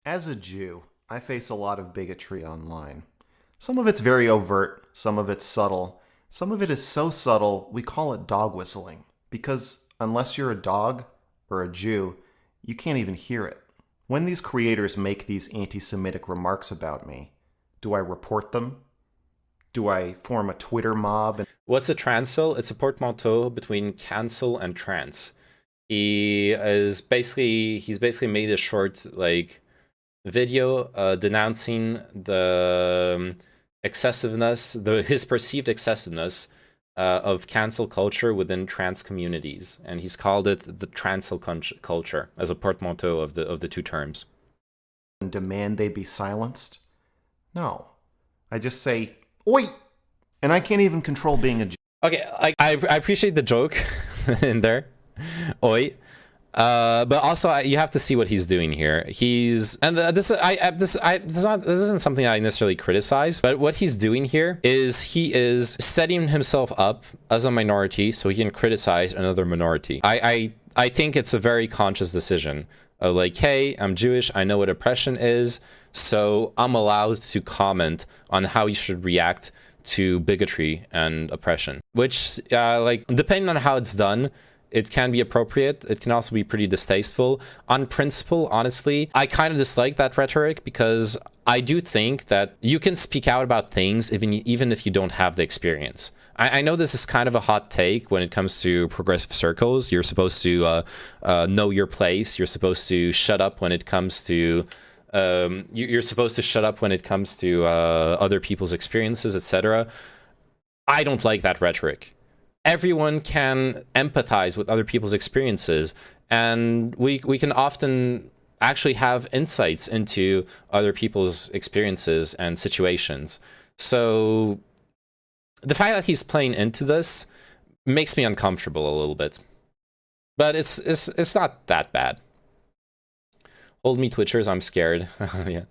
As a Jew, I face a lot of bigotry online. Some of it's very overt, some of it's subtle. Some of it is so subtle, we call it dog whistling. Because unless you're a dog or a Jew, you can't even hear it. When these creators make these anti-Semitic remarks about me, do I report them? Do I form a Twitter mob? What's a trancel? It's a portmanteau between cancel and trance. He's basically made a short video denouncing the excessiveness, his perceived excessiveness of cancel culture within trans communities, and he's called it the trancel culture as a portmanteau of the two terms. And demand they be silenced? No. I just say, oi! And I can't even control being a Jew. Okay, I appreciate the joke in there, oi. But also you have to see what he's doing here. This isn't something I necessarily criticize, but what he's doing here is he is setting himself up as a minority so he can criticize another minority. I think it's a very conscious decision. Like, hey, I'm Jewish, I know what oppression is, so I'm allowed to comment on how you should react to bigotry and oppression. Which, depending on how it's done, it can be appropriate. It can also be pretty distasteful. On principle, honestly, I kind of dislike that rhetoric because I do think that you can speak out about things even if you don't have the experience. I know this is kind of a hot take when it comes to progressive circles. You're supposed to know your place. You're supposed to shut up when it comes to you're supposed to shut up when it comes to other people's experiences, etc. I don't like that rhetoric. Everyone can empathize with other people's experiences, and we can often actually have insights into other people's experiences and situations. So the fact that he's playing into this makes me uncomfortable a little bit, but it's not that bad. Hold me, Twitchers, I'm scared. Yeah.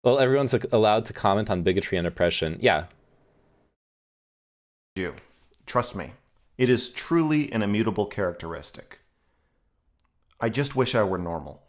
Well, everyone's allowed to comment on bigotry and oppression. Yeah. Jew. Trust me. It is truly an immutable characteristic. I just wish I were normal.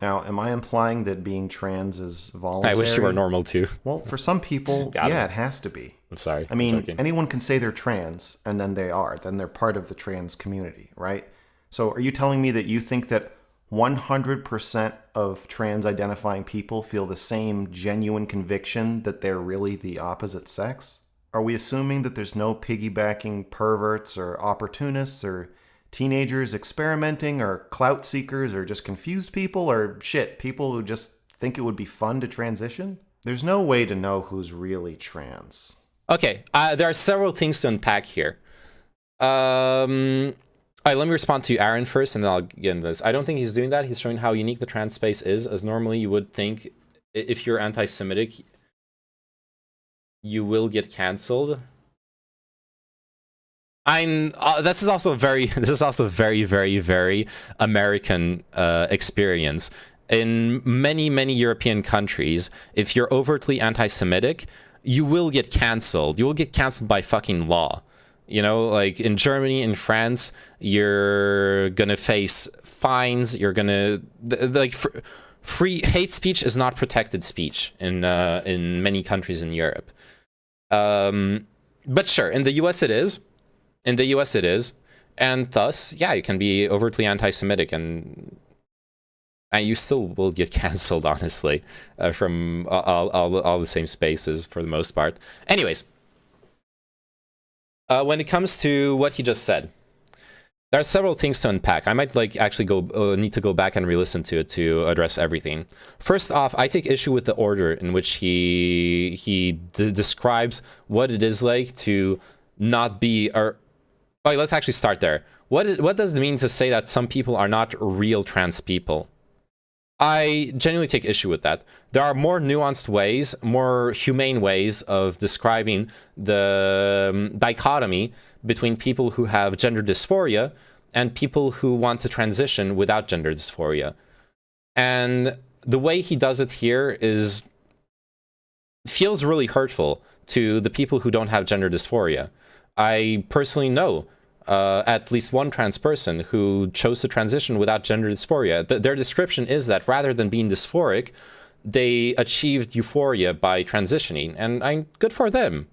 Now, am I implying that being trans is voluntary? I wish you were normal too. Well, for some people, yeah, it has to be. I'm sorry. I mean, anyone can say they're trans, and then they are. Then they're part of the trans community, right? So are you telling me that you think that 100% of trans-identifying people feel the same genuine conviction that they're really the opposite sex? Are we assuming that there's no piggybacking perverts or opportunists or teenagers experimenting or clout seekers or just confused people or shit, people who just think it would be fun to transition? There's no way to know who's really trans. Okay, there are several things to unpack here. All right, let me respond to Aaron first, and then I'll get into this. I don't think he's doing that. He's showing how unique the trans space is, as normally you would think if you're anti-Semitic, you will get canceled. This is also very, very American experience. In many European countries, if you're overtly anti-Semitic, you will get canceled. You will get canceled by fucking law. You know, like in Germany, in France, you're gonna face fines. You're gonna free hate speech is not protected speech in many countries in Europe. But sure, in the US it is. In the US it is. And thus, yeah, you can be overtly anti-Semitic and you still will get canceled, honestly, from all the same spaces for the most part. Anyways, when it comes to what he just said, there are several things to unpack. I might actually need to go back and re-listen to it to address everything. First off, I take issue with the order in which he describes what it is like to not be, let's actually start there. What does it mean to say that some people are not real trans people? I genuinely take issue with that. There are more nuanced ways, more humane ways of describing the dichotomy between people who have gender dysphoria and people who want to transition without gender dysphoria. And the way he does it here feels really hurtful to the people who don't have gender dysphoria. I personally know at least one trans person who chose to transition without gender dysphoria. Their description is that rather than being dysphoric, they achieved euphoria by transitioning, and I'm good for them.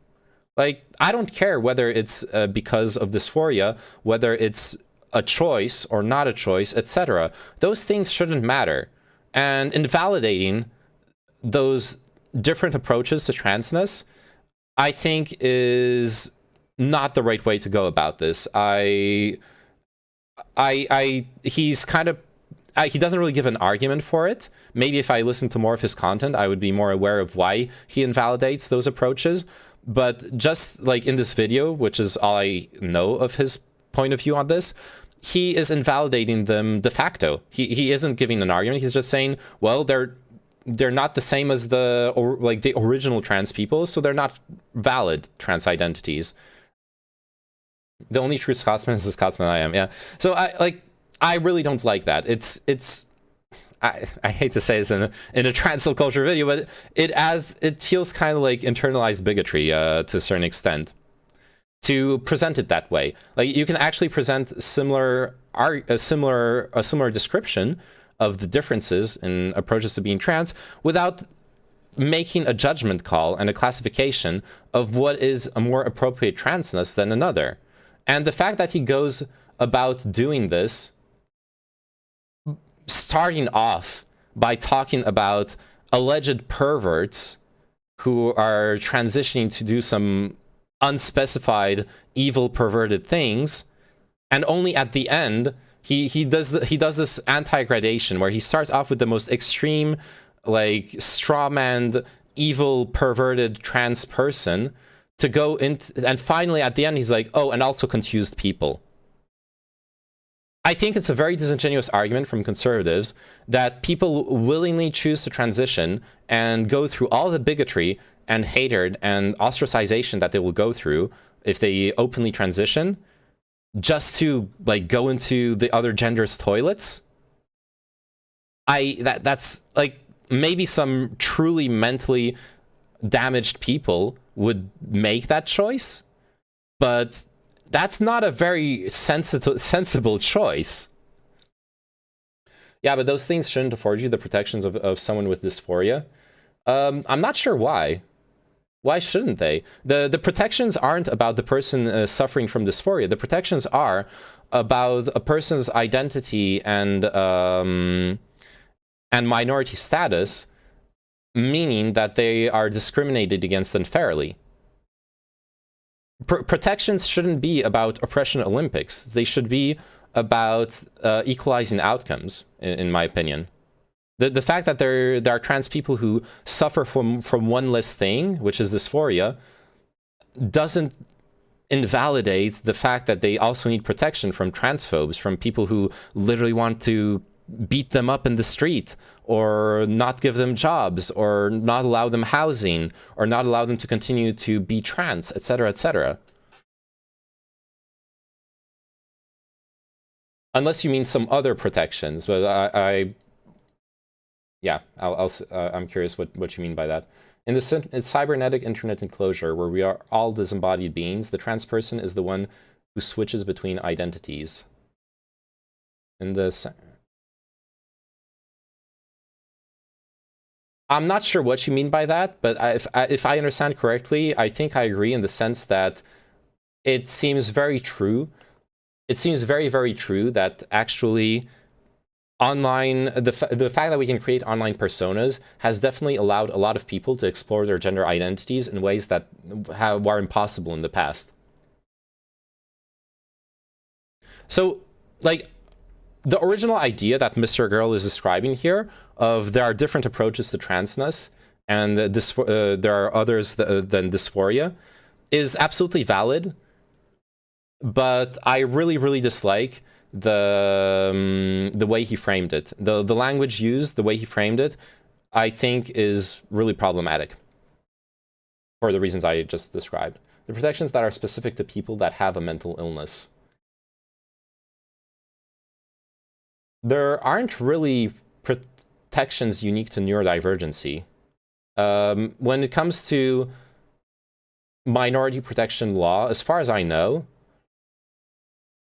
Like, I don't care whether it's because of dysphoria, whether it's a choice or not a choice, etc. Those things shouldn't matter. And invalidating those different approaches to transness, I think, is not the right way to go about this. He's kind of, he doesn't really give an argument for it. Maybe if I listened to more of his content, I would be more aware of why he invalidates those approaches. But just like in this video, which is all I know of his point of view on this, he is invalidating them de facto. He isn't giving an argument. He's just saying, well, they're not the same as the original trans people, so they're not valid trans identities. The only true Scotsman is the Scotsman I am. Yeah. So I really don't like that. I hate to say this in a Trancel Culture video, but it feels kind of like internalized bigotry to a certain extent to present it that way. Like, you can actually present a similar description of the differences in approaches to being trans without making a judgment call and a classification of what is a more appropriate transness than another. And the fact that he goes about doing this, starting off by talking about alleged perverts who are transitioning to do some unspecified evil perverted things, and only at the end he does this anti-gradation where he starts off with the most extreme, like, strawman evil perverted trans person to go into, and finally at the end he's like, oh, and also confused people. I think it's a very disingenuous argument from conservatives that people willingly choose to transition and go through all the bigotry and hatred and ostracization that they will go through if they openly transition, just to, like, go into the other gender's toilets. That's like, maybe some truly mentally damaged people would make that choice, but that's not a very sensible choice. Yeah, but those things shouldn't afford you the protections of someone with dysphoria. I'm not sure why. Why shouldn't they? The protections aren't about the person suffering from dysphoria. The protections are about a person's identity and minority status, meaning that they are discriminated against unfairly. Protections shouldn't be about oppression Olympics. They should be about equalizing outcomes, in my opinion. The fact that there are trans people who suffer from one less thing, which is dysphoria, doesn't invalidate the fact that they also need protection from transphobes, from people who literally want to beat them up in the street, or not give them jobs, or not allow them housing, or not allow them to continue to be trans, etc., etc. Unless you mean some other protections, but I'm curious what you mean by that. In the cybernetic internet enclosure, where we are all disembodied beings, the trans person is the one who switches between identities. I'm not sure what you mean by that, but if I understand correctly, I think I agree in the sense that it seems very true. It seems very, very true that actually online, the fact that we can create online personas has definitely allowed a lot of people to explore their gender identities in ways that were impossible in the past. So, like, the original idea that Mr. Girl is describing here of there are different approaches to transness and there are others than dysphoria is absolutely valid, but I really, really dislike the way he framed it. The language used, the way he framed it, I think is really problematic for the reasons I just described. The protections that are specific to people that have a mental illness. There aren't really protections unique to neurodivergency. When it comes to minority protection law, as far as I know,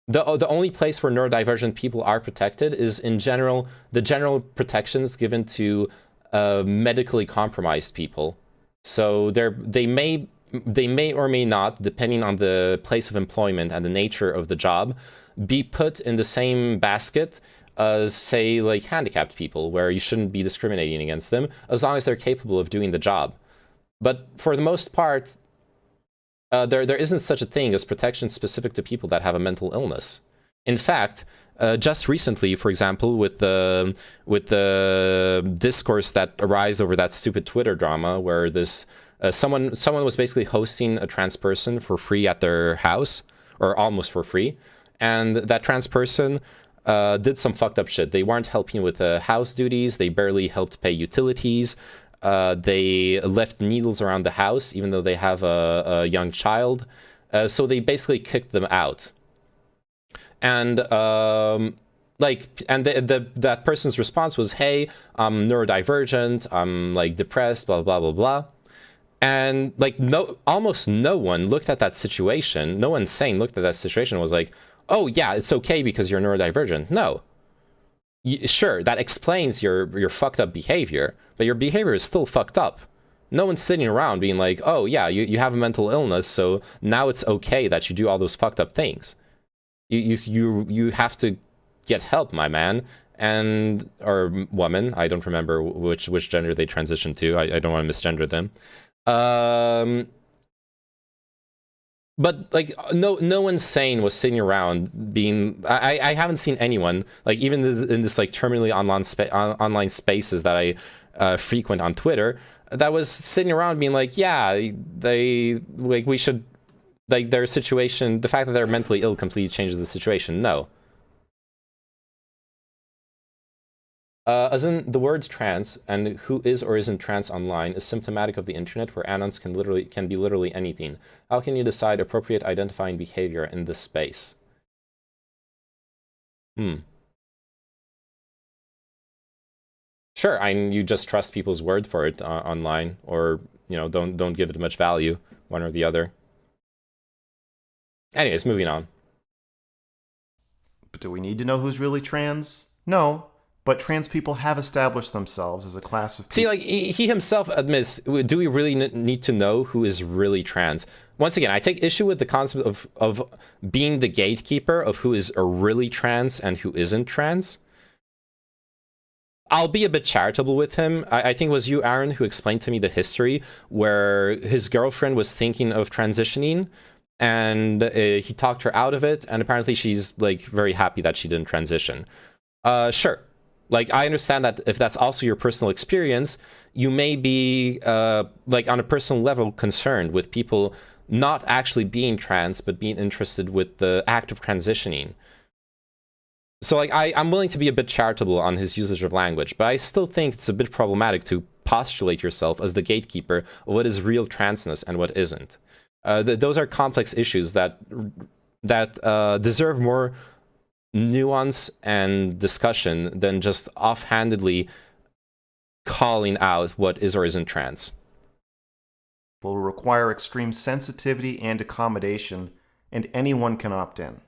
The only place where neurodivergent people are protected is in general the general protections given to medically compromised people. So they may or may not, depending on the place of employment and the nature of the job, be put in the same basket as, say, like handicapped people, where you shouldn't be discriminating against them as long as they're capable of doing the job. But for the most part, there isn't such a thing as protection specific to people that have a mental illness. In fact, just recently, for example, with the discourse that arose over that stupid Twitter drama, where this someone was basically hosting a trans person for free at their house, or almost for free, and that trans person did some fucked up shit. They weren't helping with house duties. They barely helped pay utilities. They left needles around the house, even though they have a young child. So they basically kicked them out. And that person's response was, "Hey, I'm neurodivergent. I'm like depressed. Blah blah blah blah." And like almost no one looked at that situation. No one sane looked at that situation and was like, "Oh yeah, it's okay because you're neurodivergent." No. Sure, that explains your fucked up behavior, but your behavior is still fucked up. No one's sitting around being like, "Oh yeah, you have a mental illness, so now it's okay that you do all those fucked up things." You have to get help, my man, and or woman. I don't remember which gender they transitioned to. I don't want to misgender them. But like no one sane was sitting around being. I haven't seen anyone, like even in this like terminally online spaces that I frequent on Twitter, that was sitting around being like, yeah, we should, like, their situation, the fact that they're mentally ill completely changes the situation. No. As in, the word trans and who is or isn't trans online is symptomatic of the internet, where anons can be literally anything. How can you decide appropriate identifying behavior in this space? Sure, you just trust people's word for it online, or don't give it much value, one or the other. Anyways, moving on. But do we need to know who's really trans? No. But trans people have established themselves as a class of people. See, like, he himself admits, do we really need to know who is really trans? Once again, I take issue with the concept of being the gatekeeper of who is really trans and who isn't trans. I'll be a bit charitable with him. I think it was you, Aaron, who explained to me the history where his girlfriend was thinking of transitioning, and he talked her out of it, and apparently she's, like, very happy that she didn't transition. Sure. Like, I understand that if that's also your personal experience, you may be, like, on a personal level concerned with people not actually being trans, but being interested with the act of transitioning. So, like, I'm willing to be a bit charitable on his usage of language, but I still think it's a bit problematic to postulate yourself as the gatekeeper of what is real transness and what isn't. Those are complex issues that deserve more nuance and discussion than just offhandedly calling out what is or isn't trans. Will require extreme sensitivity and accommodation, and anyone can opt in.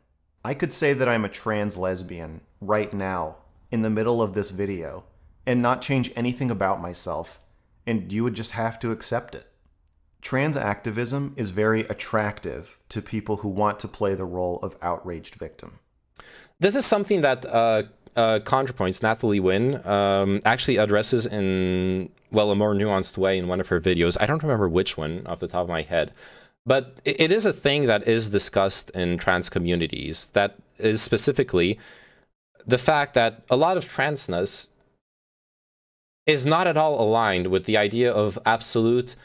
I could say that I'm a trans lesbian right now, in the middle of this video, and not change anything about myself, and you would just have to accept it. Trans activism is very attractive to people who want to play the role of outraged victim. This is something that ContraPoints, Natalie Wynn, actually addresses in, well, a more nuanced way in one of her videos. I don't remember which one off the top of my head. But it is a thing that is discussed in trans communities, that is specifically the fact that a lot of transness is not at all aligned with the idea of absolute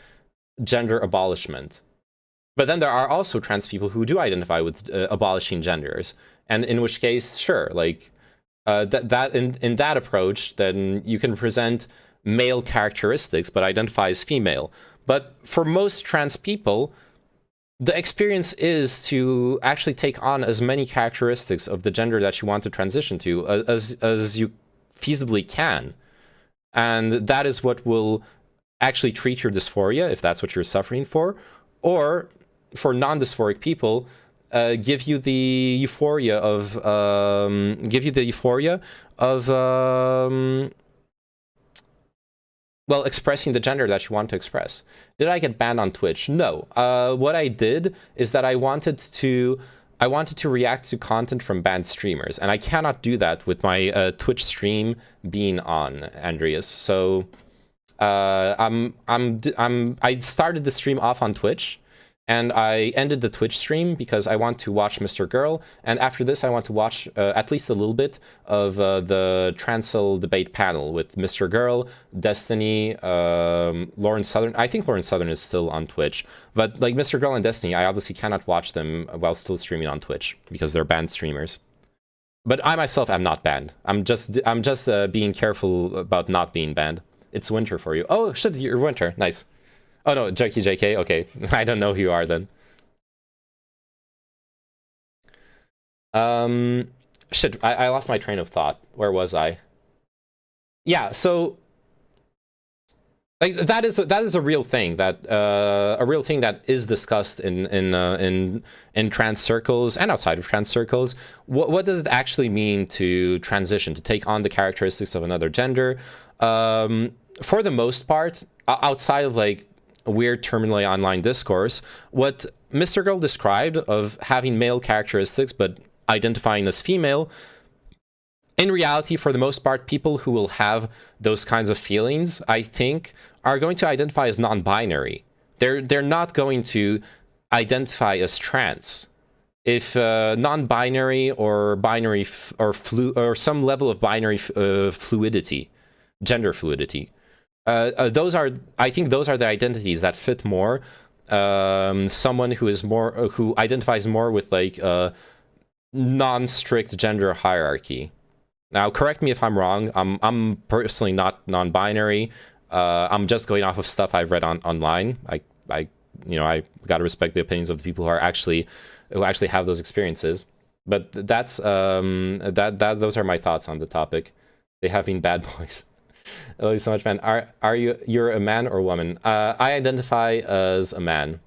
gender abolishment. But then there are also trans people who do identify with abolishing genders. And in which case, sure, like in that approach, then you can present male characteristics but identify as female. But for most trans people, the experience is to actually take on as many characteristics of the gender that you want to transition to as you feasibly can. And that is what will actually treat your dysphoria, if that's what you're suffering for. Or for non-dysphoric people, give you the euphoria of well, expressing the gender that you want to express. Did I get banned on Twitch? No. What I did is that I wanted to react to content from banned streamers, and I cannot do that with my Twitch stream being on, Andreas. So I started the stream off on Twitch, and I ended the Twitch stream because I want to watch Mr. Girl, and after this I want to watch at least a little bit of the Trancel debate panel with Mr. Girl, Destiny, Lauren Southern. I think Lauren Southern is still on Twitch, but like Mr. Girl and Destiny, I obviously cannot watch them while still streaming on Twitch because they're banned streamers. But I myself am not banned. I'm just being careful about not being banned. It's winter for you. Oh shit, you're winter. Nice. Oh no, JK, okay. I don't know who you are then. Shit, I lost my train of thought. Where was I? Yeah, so like that is a real thing that is discussed in trans circles and outside of trans circles. What does it actually mean to transition, to take on the characteristics of another gender? For the most part, outside of like weird terminally online discourse, what Mr. Girl described of having male characteristics but identifying as female, in reality, for the most part, people who will have those kinds of feelings, I think, are going to identify as non-binary. They're not going to identify as trans. If non-binary or binary or some level of binary fluidity, gender fluidity. I think those are the identities that fit more someone who identifies more with like non-strict gender hierarchy. Now, correct me if I'm wrong. I'm personally not non-binary. I'm just going off of stuff I've read online. I gotta respect the opinions of the people who actually have those experiences. But that's those are my thoughts on the topic. They have been bad boys. I love you so much, man. You're a man or a woman? I identify as a man.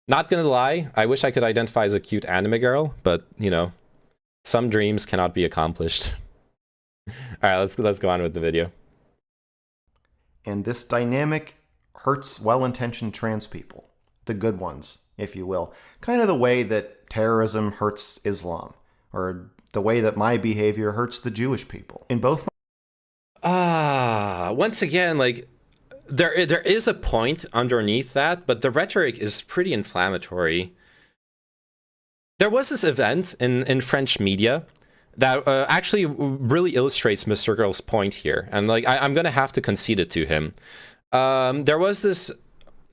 Not gonna lie, I wish I could identify as a cute anime girl, but you know, some dreams cannot be accomplished. All right, let's go on with the video. And this dynamic hurts well-intentioned trans people, the good ones, if you will. Kind of the way that terrorism hurts Islam, or the way that my behavior hurts the Jewish people. In both once again, like there is a point underneath that, but the rhetoric is pretty inflammatory. There was this event in French media that actually really illustrates Mr. Girl's point here, and like I'm gonna have to concede it to him. There was this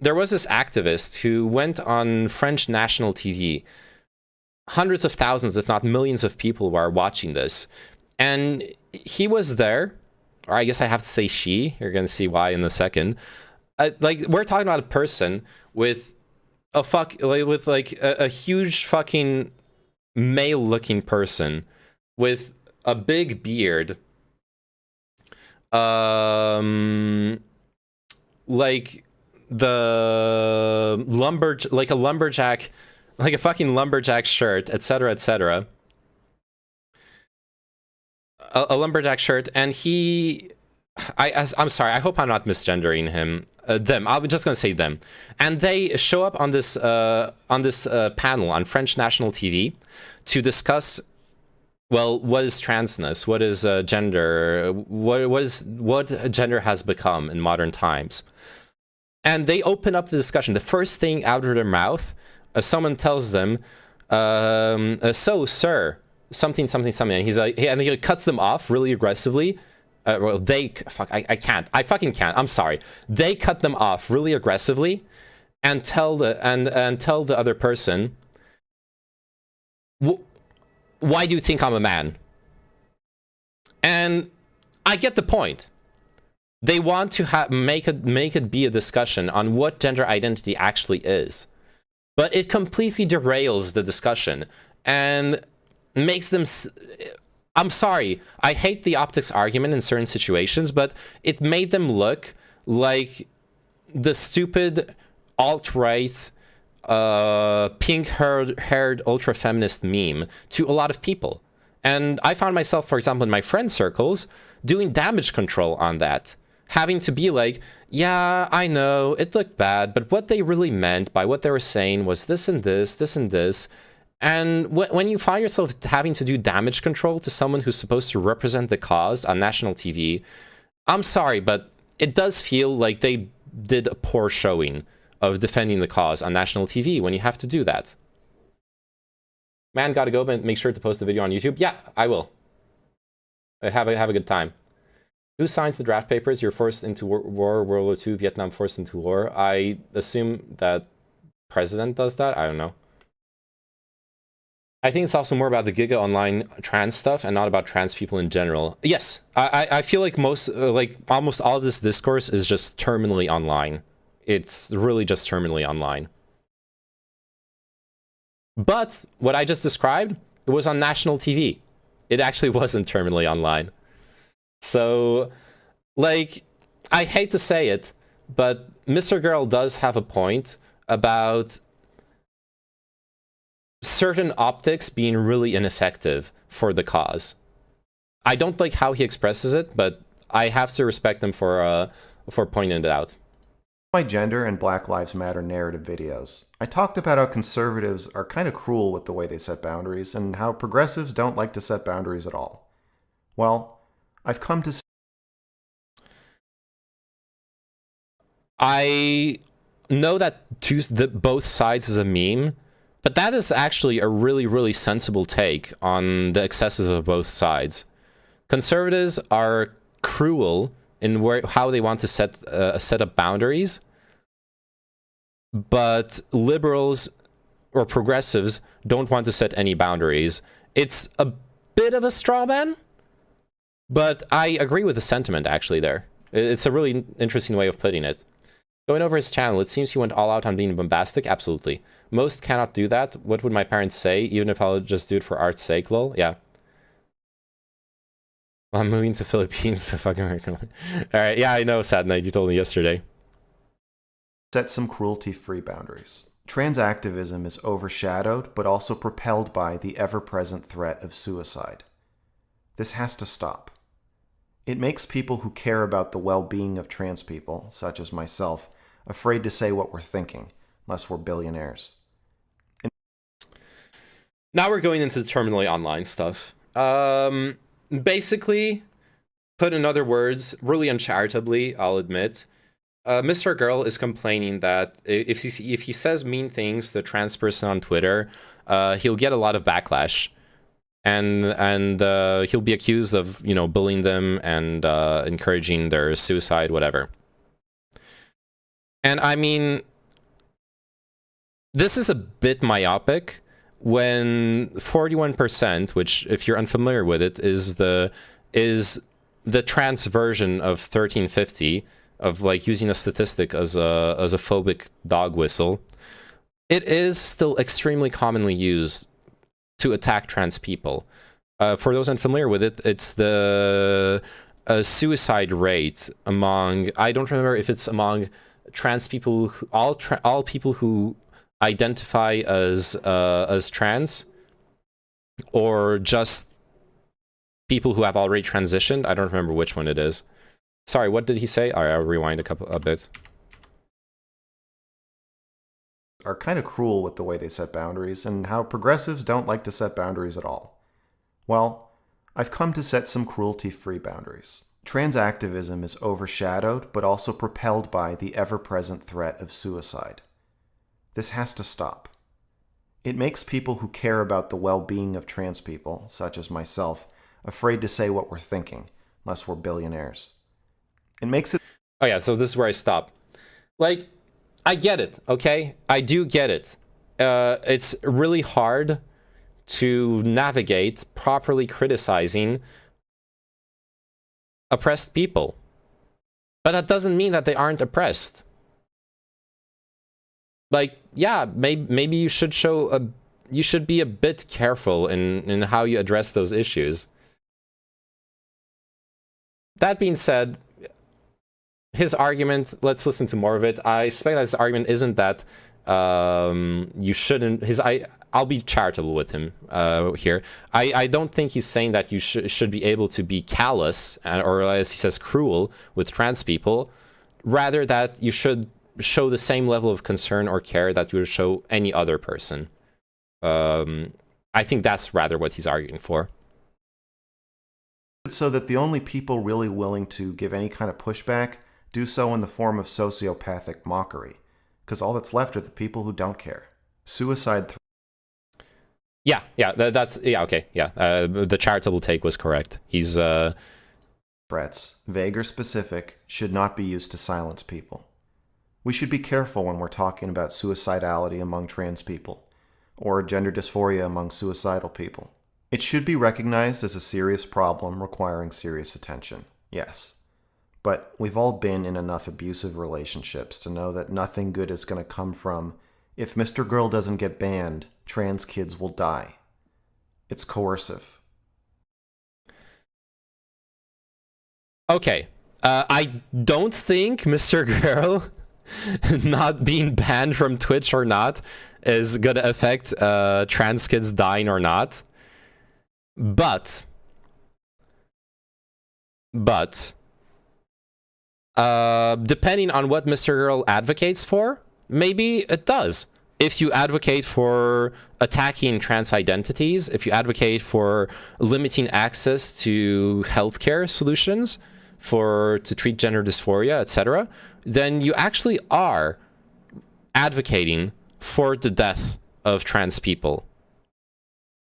activist who went on French national TV. Hundreds of thousands, if not millions of people were watching this, and he was there. Or I guess I have to say she. You're gonna see why in a second. Like we're talking about a person with a huge fucking male-looking person with a big beard, like the lumberjack, like a fucking lumberjack shirt, etc., etc. A lumberjack shirt, and I'm sorry, I hope I'm not misgendering him. Them. I'm just gonna say them, and they show up on this panel on French national TV to discuss, well, what is transness, what is gender, what gender has become in modern times, and they open up the discussion. The first thing out of their mouth, someone tells them, "So, sir." Something, and he's like, and he cuts them off really aggressively. Well, I fucking can't. I'm sorry. They cut them off really aggressively, and tell the other person, why do you think I'm a man? And I get the point. They want to make it be a discussion on what gender identity actually is, but it completely derails the discussion and makes them. I'm sorry, I hate the optics argument in certain situations, but it made them look like the stupid alt-right pink-haired ultra-feminist meme to a lot of people. And I found myself, for example, in my friend circles, doing damage control on that. Having to be like, yeah, I know, it looked bad, but what they really meant by what they were saying was this and this, this and this. And when you find yourself having to do damage control to someone who's supposed to represent the cause on national TV, I'm sorry, but it does feel like they did a poor showing of defending the cause on national TV when you have to do that. Man, gotta go, but make sure to post the video on YouTube. Yeah, I will. Have a good time. Who signs the draft papers? You're forced into war, World War II, Vietnam forced into war. I assume that president does that. I don't know. I think it's also more about the Giga Online trans stuff and not about trans people in general. Yes, I feel like almost all of this discourse is just terminally online. It's really just terminally online. But what I just described, it was on national TV. It actually wasn't terminally online. So, like, I hate to say it, but Mr. Girl does have a point about certain optics being really ineffective for the cause. I don't like how he expresses it, but I have to respect him for pointing it out. My gender and Black Lives Matter narrative videos, I talked about how conservatives are kind of cruel with the way they set boundaries and how progressives don't like to set boundaries at all. Well, I've come to... I know that both sides is a meme, but that is actually a really, really sensible take on the excesses of both sides. Conservatives are cruel in how they want to set up boundaries, but liberals or progressives don't want to set any boundaries. It's a bit of a straw man, but I agree with the sentiment actually there. It's a really interesting way of putting it. Going over his channel, it seems he went all out on being bombastic. Absolutely. Most cannot do that. What would my parents say, even if I'll just do it for art's sake, lol? Yeah. I'm moving to Philippines, so fucking American. Alright, yeah, I know, Sad Night. You told me yesterday. Set some cruelty-free boundaries. Trans activism is overshadowed, but also propelled by the ever-present threat of suicide. This has to stop. It makes people who care about the well-being of trans people, such as myself, afraid to say what we're thinking, unless we're billionaires. Now we're going into the terminally online stuff. Basically, put in other words, really uncharitably, I'll admit, Mr. Girl is complaining that if he says mean things to a trans person on Twitter, he'll get a lot of backlash. And he'll be accused of, you know, bullying them and encouraging their suicide, whatever. And I mean, this is a bit myopic when 41%, which if you're unfamiliar with it, is the trans version of 1350, of like using a statistic as a phobic dog whistle. It is still extremely commonly used to attack trans people. For those unfamiliar with it, it's the suicide rate among, I don't remember if it's among trans people, all people who identify as trans, or just people who have already transitioned. I don't remember which one it is. Sorry, what did he say? All right, I'll rewind a bit. Are kind of cruel with the way they set boundaries and how progressives don't like to set boundaries at all. Well, I've come to set some cruelty-free boundaries. Trans activism is overshadowed, but also propelled by the ever-present threat of suicide. This has to stop. It makes people who care about the well-being of trans people, such as myself, afraid to say what we're thinking, unless we're billionaires. It makes it... Oh yeah, so this is where I stop. Like, I get it, okay? I do get it. It's really hard to navigate properly criticizing oppressed people. But that doesn't mean that they aren't oppressed. Like, yeah, maybe you should you should be a bit careful in how you address those issues. That being said, his argument, let's listen to more of it. I suspect that his argument isn't that You shouldn't. I'll be charitable with him here. I don't think he's saying that you should be able to be callous, or as he says, cruel with trans people. Rather, that you should show the same level of concern or care that you would show any other person. I think that's rather what he's arguing for. So that the only people really willing to give any kind of pushback do so in the form of sociopathic mockery, because all that's left are the people who don't care. Suicide. Yeah, okay, yeah. The charitable take was correct. He's Threats, vague or specific, should not be used to silence people. We should be careful when we're talking about suicidality among trans people, or gender dysphoria among suicidal people. It should be recognized as a serious problem requiring serious attention, yes. But we've all been in enough abusive relationships to know that nothing good is going to come from, if Mr. Girl doesn't get banned, trans kids will die. It's coercive. Okay. I don't think Mr. Girl not being banned from Twitch or not is going to affect trans kids dying or not. But depending on what Mr. Girl advocates for, maybe it does. If you advocate for attacking trans identities, if you advocate for limiting access to healthcare solutions to treat gender dysphoria, etc., then you actually are advocating for the death of trans people.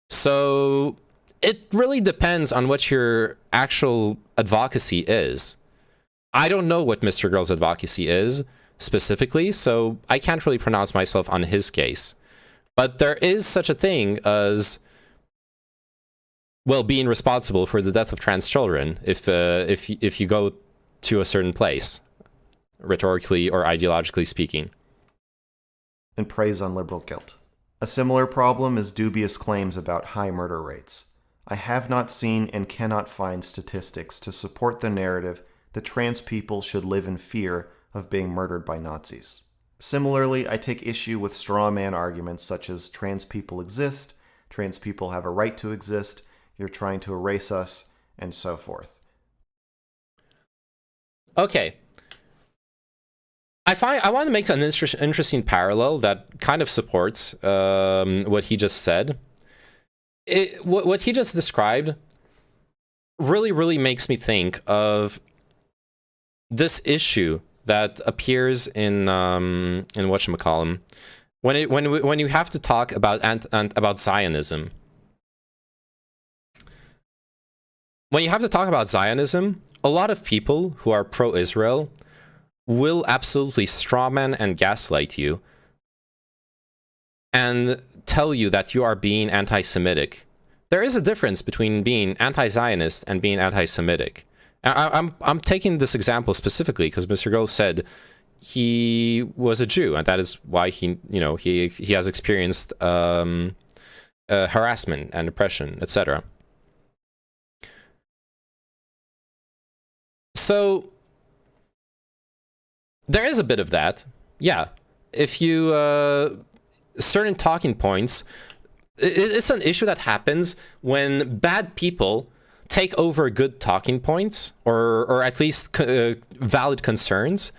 So it really depends on what your actual advocacy is. I don't know what Mr. Girl's advocacy is specifically, so I can't really pronounce myself on his case. But there is such a thing as, well, being responsible for the death of trans children if you go to a certain place, rhetorically or ideologically speaking. And preys on liberal guilt. A similar problem is dubious claims about high murder rates. I have not seen and cannot find statistics to support the narrative that trans people should live in fear of being murdered by Nazis. Similarly, I take issue with straw man arguments such as trans people exist, trans people have a right to exist, you're trying to erase us, and so forth. Okay. I want to make an interesting parallel that kind of supports what he just said. What he just described really makes me think of this issue that appears in whatchamacallem, when you have to talk about Zionism. When you have to talk about Zionism, a lot of people who are pro-Israel will absolutely strawman and gaslight you and tell you that you are being anti-Semitic. There is a difference between being anti-Zionist and being anti-Semitic. I'm taking this example specifically because Mr. Girl said he was a Jew, and that is why he has experienced harassment and oppression, etc. So there is a bit of that, yeah. If you certain talking points, it's an issue that happens when bad people take over good talking points, or at least valid concerns.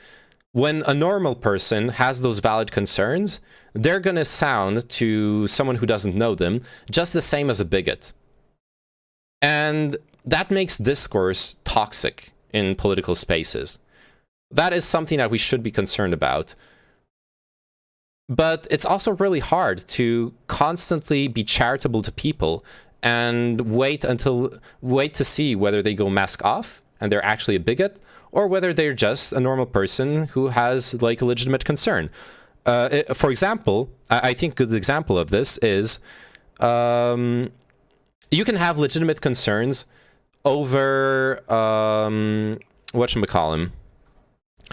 When a normal person has those valid concerns, they're gonna sound to someone who doesn't know them just the same as a bigot. And that makes discourse toxic in political spaces. That is something that we should be concerned about. But it's also really hard to constantly be charitable to people and wait to see whether they go mask off and they're actually a bigot, or whether they're just a normal person who has like a legitimate concern. For example, I think a good example of this is you can have legitimate concerns over whatchamacallem.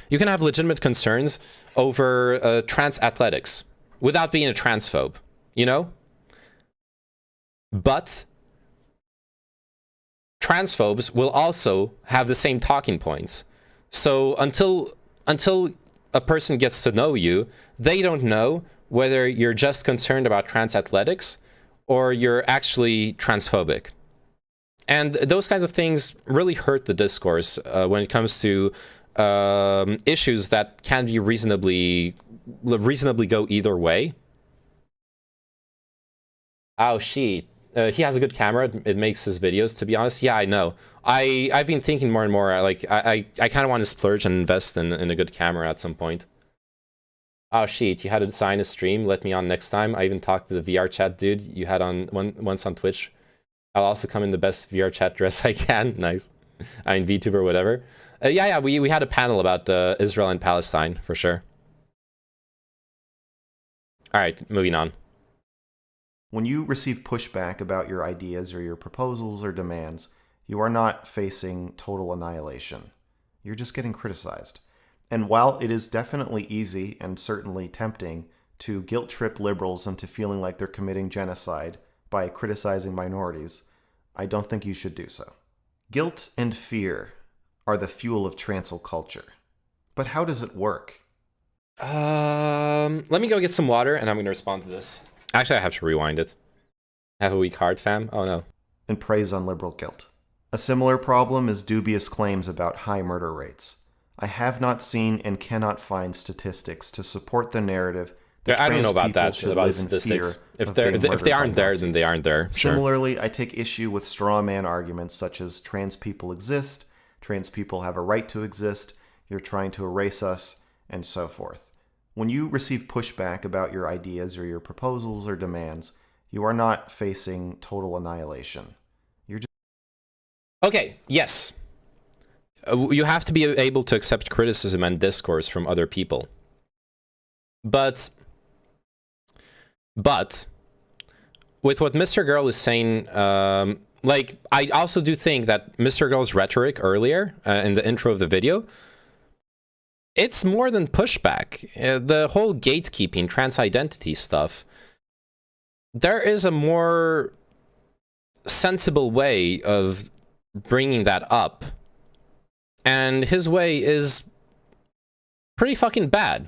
You can have legitimate concerns over trans athletics without being a transphobe, you know? But transphobes will also have the same talking points. So until a person gets to know you, they don't know whether you're just concerned about trans athletics or you're actually transphobic. And those kinds of things really hurt the discourse when it comes to issues that can be reasonably go either way. Oh, shit. He has a good camera. It makes his videos, to be honest. Yeah, I know. I've been thinking more and more, like, I kind of want to splurge and invest in a good camera at some point. Oh, shit. You had to design a stream. Let me on next time. I even talked to the VR chat dude you had on once on Twitch. I'll also come in the best VR chat dress I can. Nice. I mean, VTuber, whatever. Yeah, we had a panel about Israel and Palestine, for sure. All right, moving on. When you receive pushback about your ideas or your proposals or demands, you are not facing total annihilation. You're just getting criticized. And while it is definitely easy and certainly tempting to guilt-trip liberals into feeling like they're committing genocide by criticizing minorities, I don't think you should do so. Guilt and fear are the fuel of trancel culture. But how does it work? Let me go get some water and I'm going to respond to this. Actually, I have to rewind it. Have a weak heart, fam? Oh no. And preys on liberal guilt. A similar problem is dubious claims about high murder rates. I have not seen and cannot find statistics to support the narrative that I don't know trans about people that, should about live in fear statistics. If of being they murdered aren't by there, then Nazis. they aren't there. Sure. Similarly, I take issue with straw man arguments such as trans people exist, trans people have a right to exist, you're trying to erase us, and so forth. When you receive pushback about your ideas or your proposals or demands, you are not facing total annihilation. You're just... Okay, yes. You have to be able to accept criticism and discourse from other people. But with what Mr. Girl is saying, like, I also do think that Mr. Girl's rhetoric earlier in the intro of the video, it's more than pushback. The whole gatekeeping, trans identity stuff, there is a more sensible way of bringing that up. And his way is pretty fucking bad.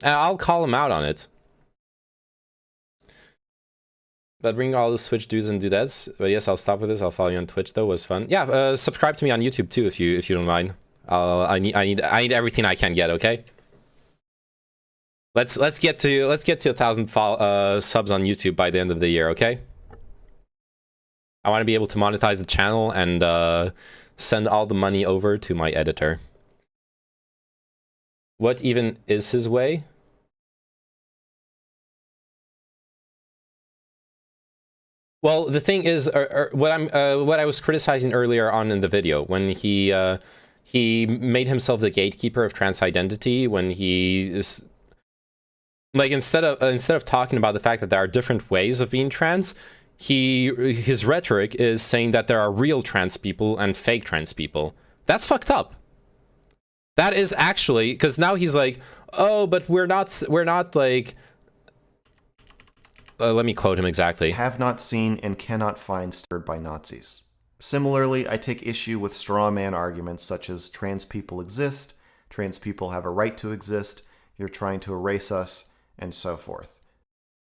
I'll call him out on it. But bring all the Switch dudes and dudettes. But yes, I'll stop with this. I'll follow you on Twitch though. It was fun. Yeah, subscribe to me on YouTube too if you don't mind. I need everything I can get. Okay. Let's get to 1,000 subs on YouTube by the end of the year. Okay. I want to be able to monetize the channel and send all the money over to my editor. What even is his way? Well, the thing is, what I was criticizing earlier on in the video, when he made himself the gatekeeper of trans identity, when he is like, instead of talking about the fact that there are different ways of being trans, his rhetoric is saying that there are real trans people and fake trans people. That's fucked up. That is actually, because now he's like, oh, but we're not like. Let me quote him exactly. Have not seen and cannot find stirred by Nazis. Similarly, I take issue with straw man arguments such as trans people exist, trans people have a right to exist, you're trying to erase us, and so forth.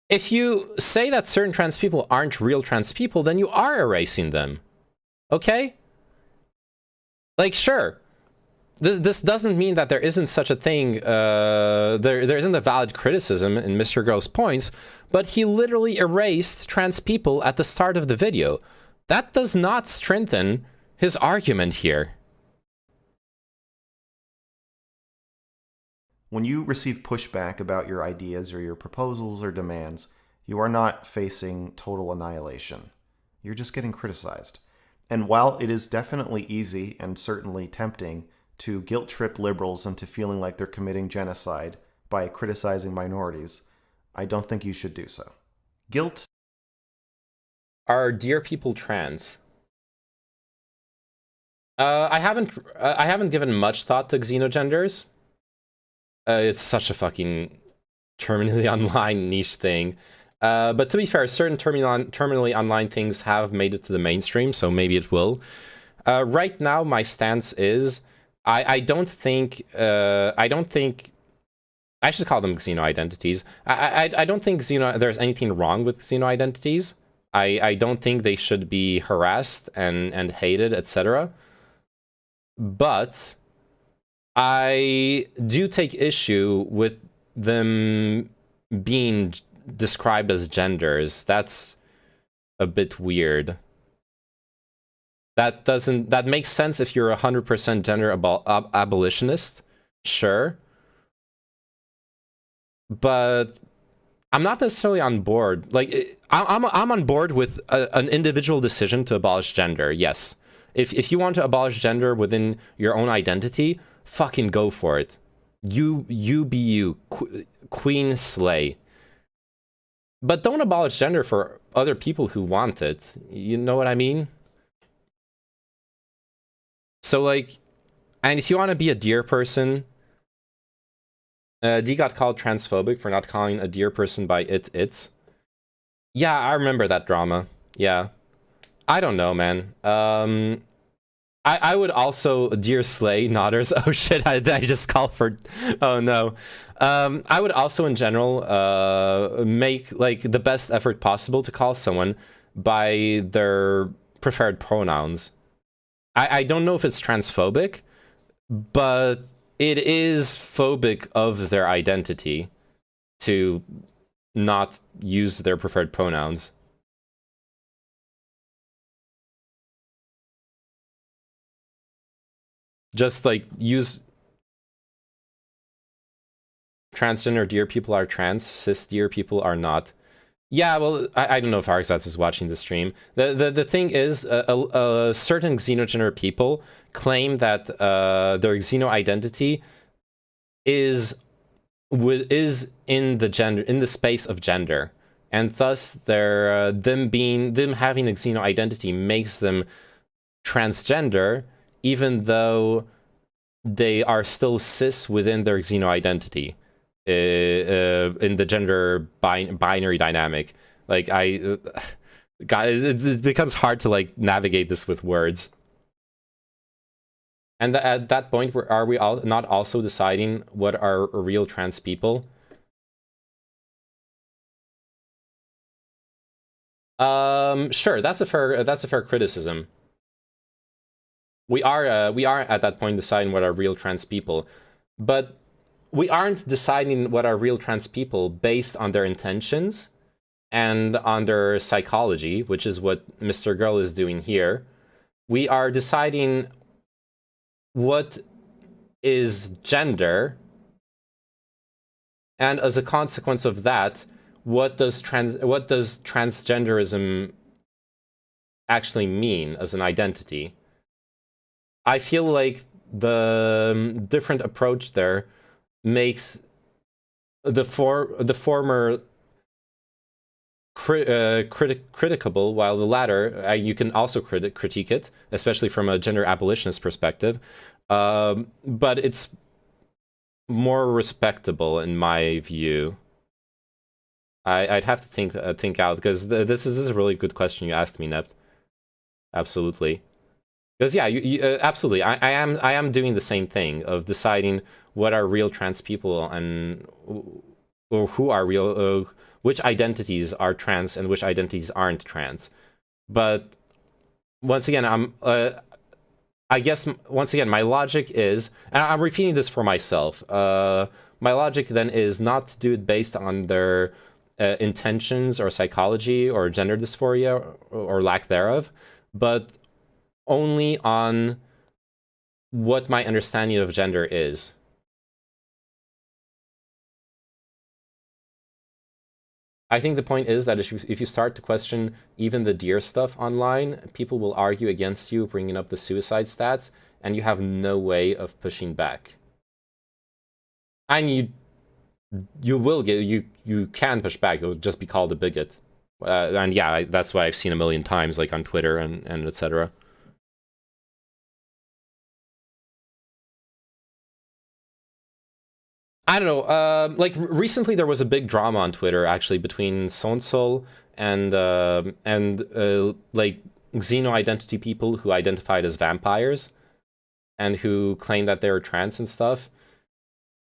If you say that certain trans people aren't real trans people, then you are erasing them. Okay? Like, sure. This doesn't mean that there isn't such a thing, there isn't a valid criticism in Mr. Girl's points, but he literally erased trans people at the start of the video. That does not strengthen his argument here. When you receive pushback about your ideas or your proposals or demands, you are not facing total annihilation. You're just getting criticized. And while it is definitely easy and certainly tempting to guilt-trip liberals into feeling like they're committing genocide by criticizing minorities, I don't think you should do so. Guilt. Are dear people trans? I haven't given much thought to xenogenders. It's such a fucking terminally online niche thing. But to be fair, certain terminally online things have made it to the mainstream, so maybe it will. Right now, my stance is I don't think I should call them xeno identities. I don't think there's anything wrong with xeno identities. I don't think they should be harassed and hated, etc. But I do take issue with them being described as genders. That's a bit weird. That makes sense if you're 100% gender abolitionist, sure. But I'm not necessarily on board. Like, I'm on board with an individual decision to abolish gender. Yes, if you want to abolish gender within your own identity, fucking go for it. You be you, queen slay. But don't abolish gender for other people who want it. You know what I mean? So like, and if you want to be a deer person, D got called transphobic for not calling a deer person by its. Yeah, I remember that drama. Yeah. I don't know, man. I would also deer slay nodders. Oh shit, I just called for... Oh no. I would also in general make like the best effort possible to call someone by their preferred pronouns. I don't know if it's transphobic, but it is phobic of their identity to not use their preferred pronouns. Just like use transgender deer people are trans, cis deer people are not. Yeah, well, I don't know if Arxats is watching the stream. The thing is, certain xenogender people claim that their xeno identity is in the space of gender, and thus them having a xeno identity makes them transgender, even though they are still cis within their xeno identity. In the gender binary dynamic, like God, it becomes hard to like navigate this with words. And at that point, are we all not also deciding what are real trans people? Sure, that's a fair criticism. We are at that point deciding what are real trans people, but we aren't deciding what are real trans people based on their intentions and on their psychology, which is what Mr. Girl is doing here. We are deciding what is gender, and as a consequence of that, what does transgenderism actually mean as an identity? I feel like the different approach there makes the former criticable, while the latter, you can also critique it, especially from a gender abolitionist perspective. But it's more respectable in my view. I'd have to think out, because this is a really good question you asked me, Nept. Absolutely. Because yeah, absolutely. I am doing the same thing of deciding what are real trans people and or who are real, which identities are trans and which identities aren't trans. But once again, I guess once again my logic is, and I'm repeating this for myself. My logic then is not to do it based on their intentions or psychology or gender dysphoria or lack thereof, but only on what my understanding of gender is. I think the point is that if you start to question even the deer stuff online, people will argue against you bringing up the suicide stats, and you have no way of pushing back. And you can push back. You'll just be called a bigot. And yeah, that's why I've seen a million times, like on Twitter and etc. I don't know. Like recently, there was a big drama on Twitter actually between Sonsol and like xeno identity people who identified as vampires. and who claim that they're trans and stuff.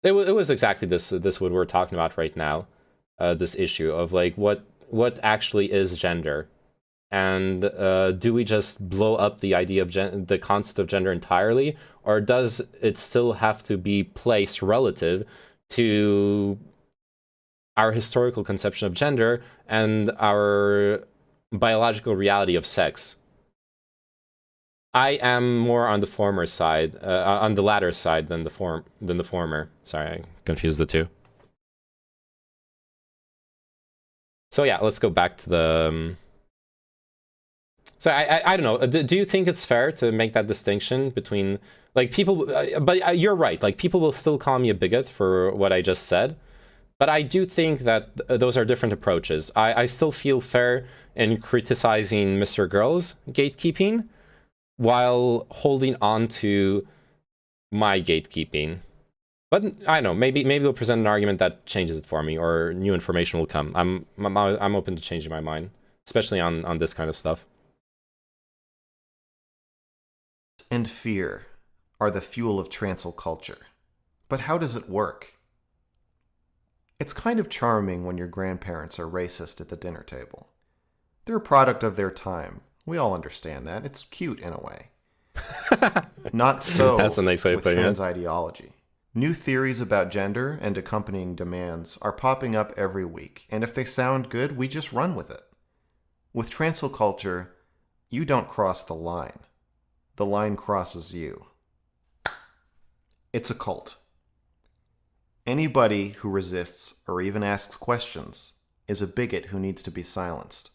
It was exactly this what we're talking about right now, this issue of like what actually is gender, and do we just blow up the idea of the concept of gender entirely, or does it still have to be placed relative to our historical conception of gender and our biological reality of sex? I am more on the former side, on the latter side than the former. Sorry, I confused the two. So yeah, let's go back to the. So I don't know. Do you think it's fair to make that distinction between like people? But you're right. Like people will still call me a bigot for what I just said. But I do think that those are different approaches. I still feel fair in criticizing Mr. Girl's gatekeeping, while holding on to my gatekeeping. But I don't know, maybe they'll present an argument that changes it for me, or new information will come. I'm open to changing my mind, especially on this kind of stuff. And fear are the fuel of trancel culture. But how does it work? It's kind of charming when your grandparents are racist at the dinner table. They're a product of their time. We all understand that. It's cute in a way. Not so That's a nice way of with putting trans it. ideology. New theories about gender and accompanying demands are popping up every week, and if they sound good, we just run with it. With trancel culture, you don't cross the line. The line crosses you. It's a cult. Anybody who resists or even asks questions is a bigot who needs to be silenced.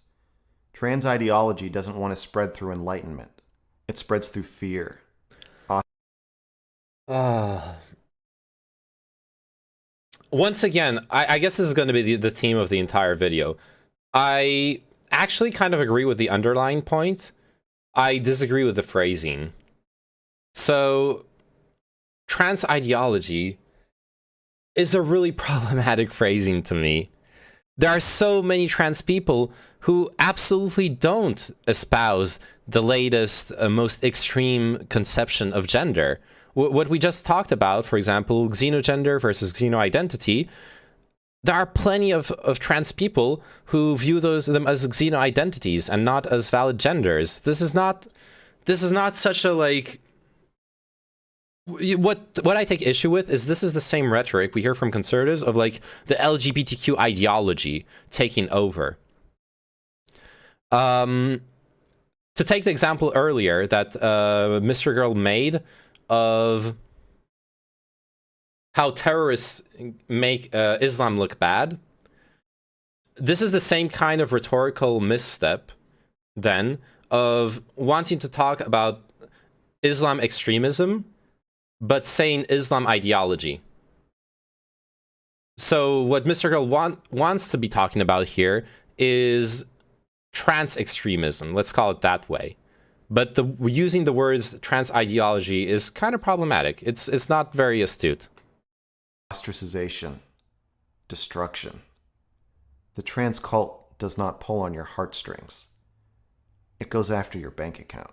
Trans ideology doesn't want to spread through enlightenment. It spreads through fear. Once again, I guess this is going to be the theme of the entire video. I actually kind of agree with the underlying point. I disagree with the phrasing. So, trans ideology is a really problematic phrasing to me. There are so many trans people who absolutely don't espouse the latest, most extreme conception of gender. What we just talked about, for example, xenogender versus xenoidentity, there are plenty of trans people who view them as xenoidentities and not as valid genders. This is not such a like. What I take issue with is this is the same rhetoric we hear from conservatives of like the LGBTQ ideology taking over. To take the example earlier that Mr. Girl made of how terrorists make Islam look bad, this is the same kind of rhetorical misstep then of wanting to talk about Islam extremism but saying Islam ideology. So what Mr. Girl wants to be talking about here is trans extremism, let's call it that way. But using the words trans ideology is kind of problematic. It's not very astute. Ostracization. Destruction. The trans cult does not pull on your heartstrings. It goes after your bank account.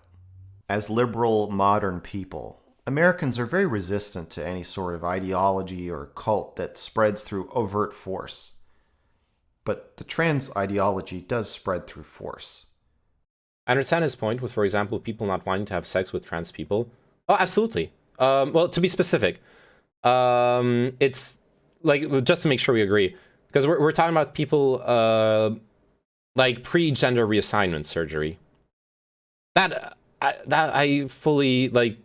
As liberal, modern people, Americans are very resistant to any sort of ideology or cult that spreads through overt force. But the trans ideology does spread through force. I understand his point with, for example, people not wanting to have sex with trans people. Oh, absolutely. Well, to be specific, it's like, just to make sure we agree, because we're talking about people like pre-gender reassignment surgery. That I fully like.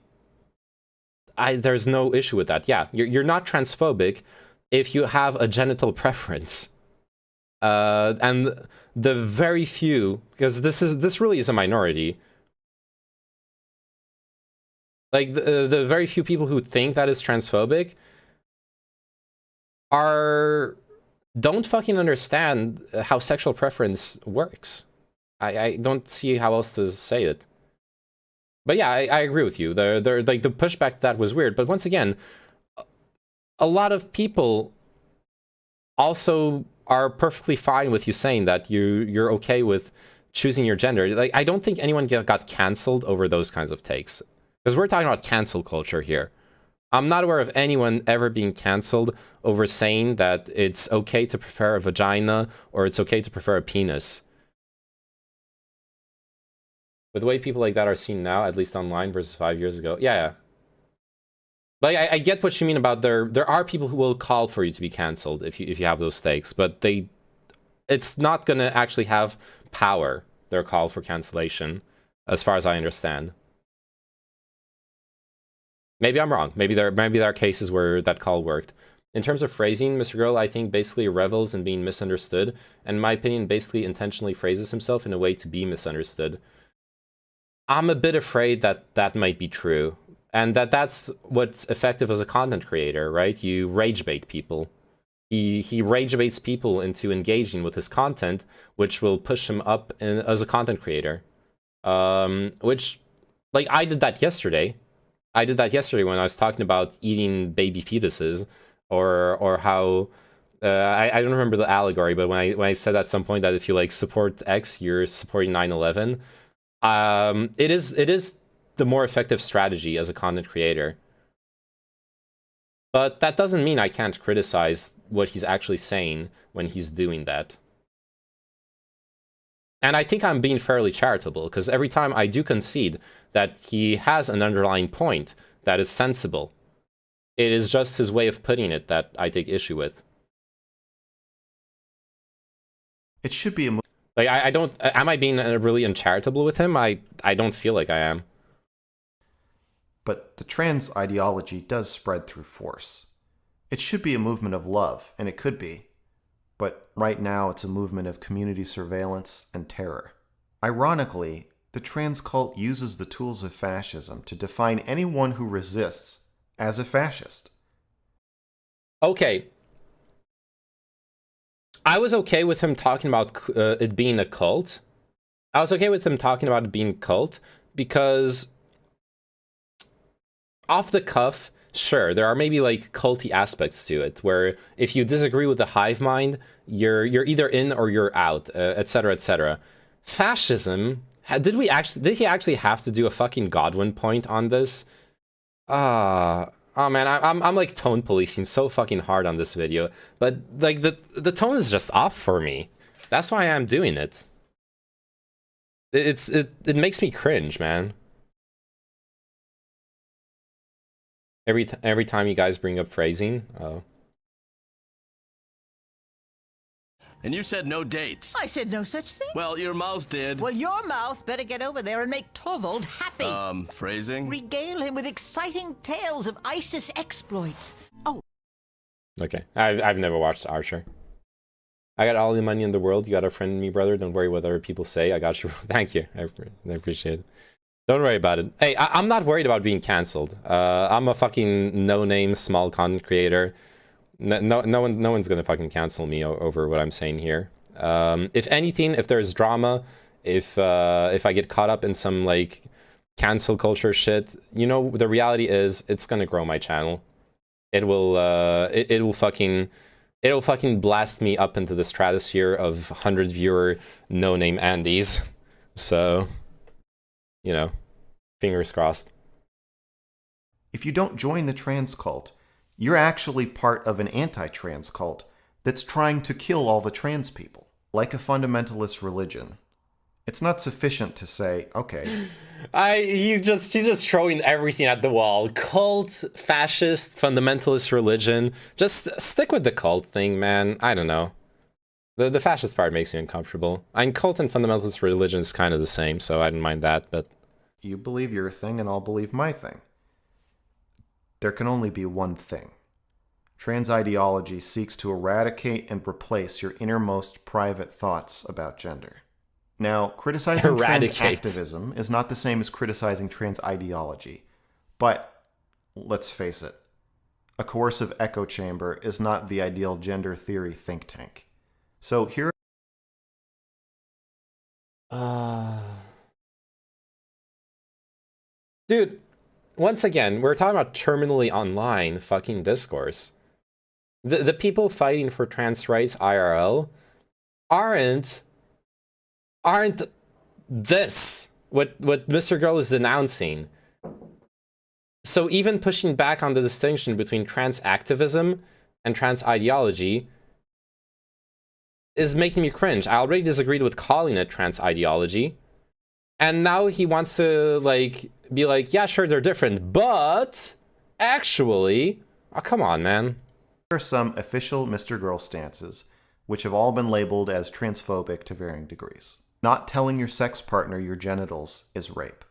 There's no issue with that. Yeah, you're not transphobic if you have a genital preference. And the very few, because this really is a minority. Like the very few people who think that is transphobic don't fucking understand how sexual preference works. I don't see how else to say it. But yeah, I agree with you. They're like the pushback to that was weird. But once again, a lot of people also are perfectly fine with you saying that you're okay with choosing your gender. Like I don't think anyone got canceled over those kinds of takes. Because we're talking about cancel culture here. I'm not aware of anyone ever being canceled over saying that it's okay to prefer a vagina or it's okay to prefer a penis. But the way people like that are seen now, at least online versus 5 years ago, yeah. Like I get what you mean about there are people who will call for you to be canceled if you have those stakes, but it's not gonna actually have power, their call for cancellation, as far as I understand. Maybe I'm wrong. Maybe there are cases where that call worked. In terms of phrasing, Mr. Girl, I think, basically revels in being misunderstood, and in my opinion, basically intentionally phrases himself in a way to be misunderstood. I'm a bit afraid that that might be true, and that's what's effective as a content creator, right? You rage bait people. He rage baits people into engaging with his content, which will push him up as a content creator. Which, like, I did that yesterday. I did that yesterday when I was talking about eating baby fetuses, or how I don't remember the allegory, but when I said at some point that if you like support X, you're supporting 9/11. It is the more effective strategy as a content creator. But that doesn't mean I can't criticize what he's actually saying when he's doing that. And I think I'm being fairly charitable, because every time I do concede that he has an underlying point that is sensible, it is just his way of putting it that I take issue with. It should be a Like, I don't... Am I being really uncharitable with him? I don't feel like I am. But the trans ideology does spread through force. It should be a movement of love, and it could be. But right now it's a movement of community surveillance and terror. Ironically, the trans cult uses the tools of fascism to define anyone who resists as a fascist. Okay. I was okay with him talking about it being a cult. I was okay with him talking about it being a cult because off the cuff, sure, there are maybe like culty aspects to it, where if you disagree with the hive mind, you're either in or you're out, etc., etc. Fascism, did he actually have to do a fucking Godwin point on this? Oh man, I'm like tone policing so fucking hard on this video, but like the tone is just off for me. That's why I'm doing it. It makes me cringe, man. Every time you guys bring up phrasing, oh. And you said no dates. I said no such thing. Well, your mouth did. Well, your mouth better get over there and make Torvald happy. Phrasing? Regale him with exciting tales of ISIS exploits. Oh. Okay, I've never watched Archer. I got all the money in the world. You got a friend in me, brother. Don't worry what other people say. I got you. Thank you. I appreciate it. Don't worry about it. Hey, I'm not worried about being canceled. I'm a fucking no-name small content creator. No one's gonna fucking cancel me over what I'm saying here. If anything, if there's drama, if I get caught up in some like cancel culture shit, you know, the reality is it's gonna grow my channel. It will it'll fucking blast me up into the stratosphere of 100 viewer no-name Andes. So, you know, fingers crossed. If you don't join the trans cult, you're actually part of an anti-trans cult that's trying to kill all the trans people, like a fundamentalist religion. It's not sufficient to say, okay. He's just throwing everything at the wall. Cult, fascist, fundamentalist religion. Just stick with the cult thing, man. I don't know. The fascist part makes me uncomfortable. I mean, cult and fundamentalist religion is kind of the same, so I don't mind that, but... You believe your thing and I'll believe my thing. There can only be one thing. Trans ideology seeks to eradicate and replace your innermost private thoughts about gender. Now, criticizing trans activism is not the same as criticizing trans ideology. But, let's face it, a coercive echo chamber is not the ideal gender theory think tank. So here... Dude, once again, we're talking about terminally online fucking discourse. The people fighting for trans rights IRL aren't this what Mr. Girl is denouncing. So even pushing back on the distinction between trans activism and trans ideology is making me cringe. I already disagreed with calling it trans ideology, and now he wants to like be like, yeah, sure, they're different, but actually, oh, come on, man. Here are some official Mr. Girl stances, which have all been labeled as transphobic to varying degrees. Not telling your sex partner your genitals is rape.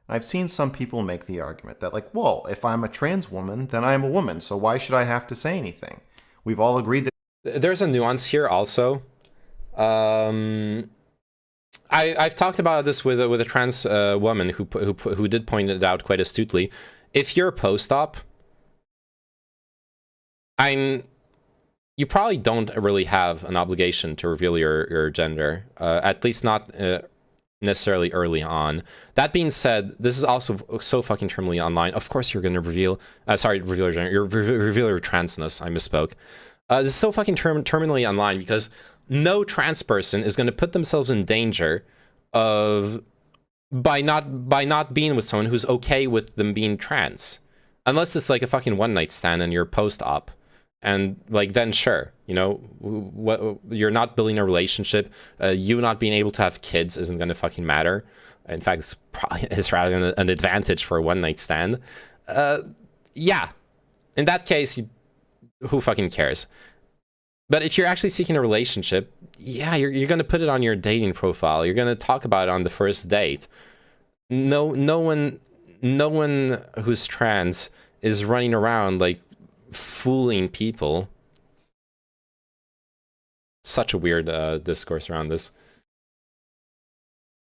I've seen some people make the argument that, like, well, if I'm a trans woman, then I'm a woman, so why should I have to say anything? We've all agreed that there's a nuance here also. I've talked about this with a trans woman who did point it out quite astutely. If you're post-op, you probably don't really have an obligation to reveal your gender, at least not necessarily early on. That being said, this is also so fucking terminally online. Of course you're going to reveal your gender, reveal your transness. I misspoke. This is so fucking terminally online because no trans person is going to put themselves in danger of by not being with someone who's okay with them being trans, unless it's like a fucking one-night stand and you're post-op, and like then sure, you know, what you're not building a relationship, you not being able to have kids isn't going to fucking matter. In fact, it's rather an advantage for a one-night stand. Yeah, in that case, who fucking cares? But if you're actually seeking a relationship, yeah, you're going to put it on your dating profile. You're going to talk about it on the first date. No one who's trans is running around like fooling people. Such a weird discourse around this.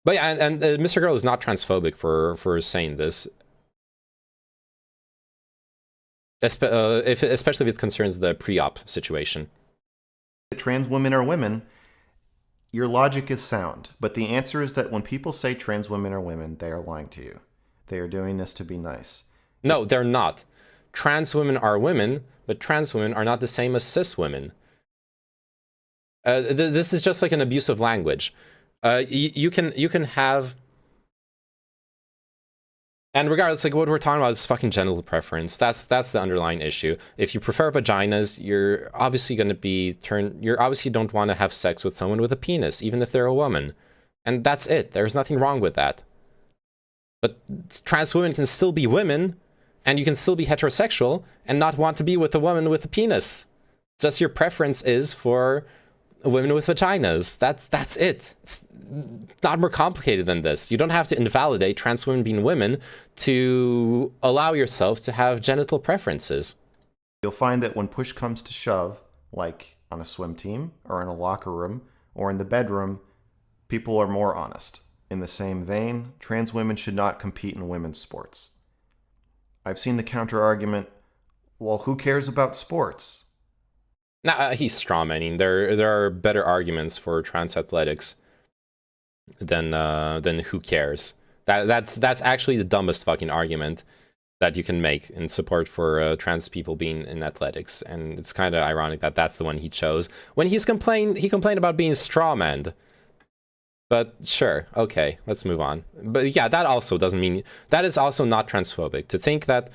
But yeah, and Mr. Girl is not transphobic for saying this. Especially if it concerns the pre-op situation. trans women are women, your logic is sound. But the answer is that when people say trans women are women, they are lying to you. They are doing this to be nice. No, they're not. Trans women are women, but trans women are not the same as cis women. This is just like an abuse of language. You can have... And regardless, like what we're talking about is fucking genital preference. That's the underlying issue. If you prefer vaginas, you're obviously going to be you obviously don't want to have sex with someone with a penis, even if they're a woman. And that's it. There's nothing wrong with that. But trans women can still be women, and you can still be heterosexual and not want to be with a woman with a penis. Just your preference is for women with vaginas. That's it. It's not more complicated than this. You don't have to invalidate trans women being women to allow yourself to have genital preferences. You'll find that when push comes to shove, like on a swim team or in a locker room or in the bedroom, people are more honest. In the same vein, trans women should not compete in women's sports. I've seen the counter-argument, well, who cares about sports? Nah, he's strawmanning. There are better arguments for trans athletics than who cares. That's actually the dumbest fucking argument that you can make in support for trans people being in athletics, and it's kind of ironic that that's the one he chose when he complained about being strawmanned. But sure, okay, let's move on. But yeah, that also doesn't mean that is also not transphobic. To think that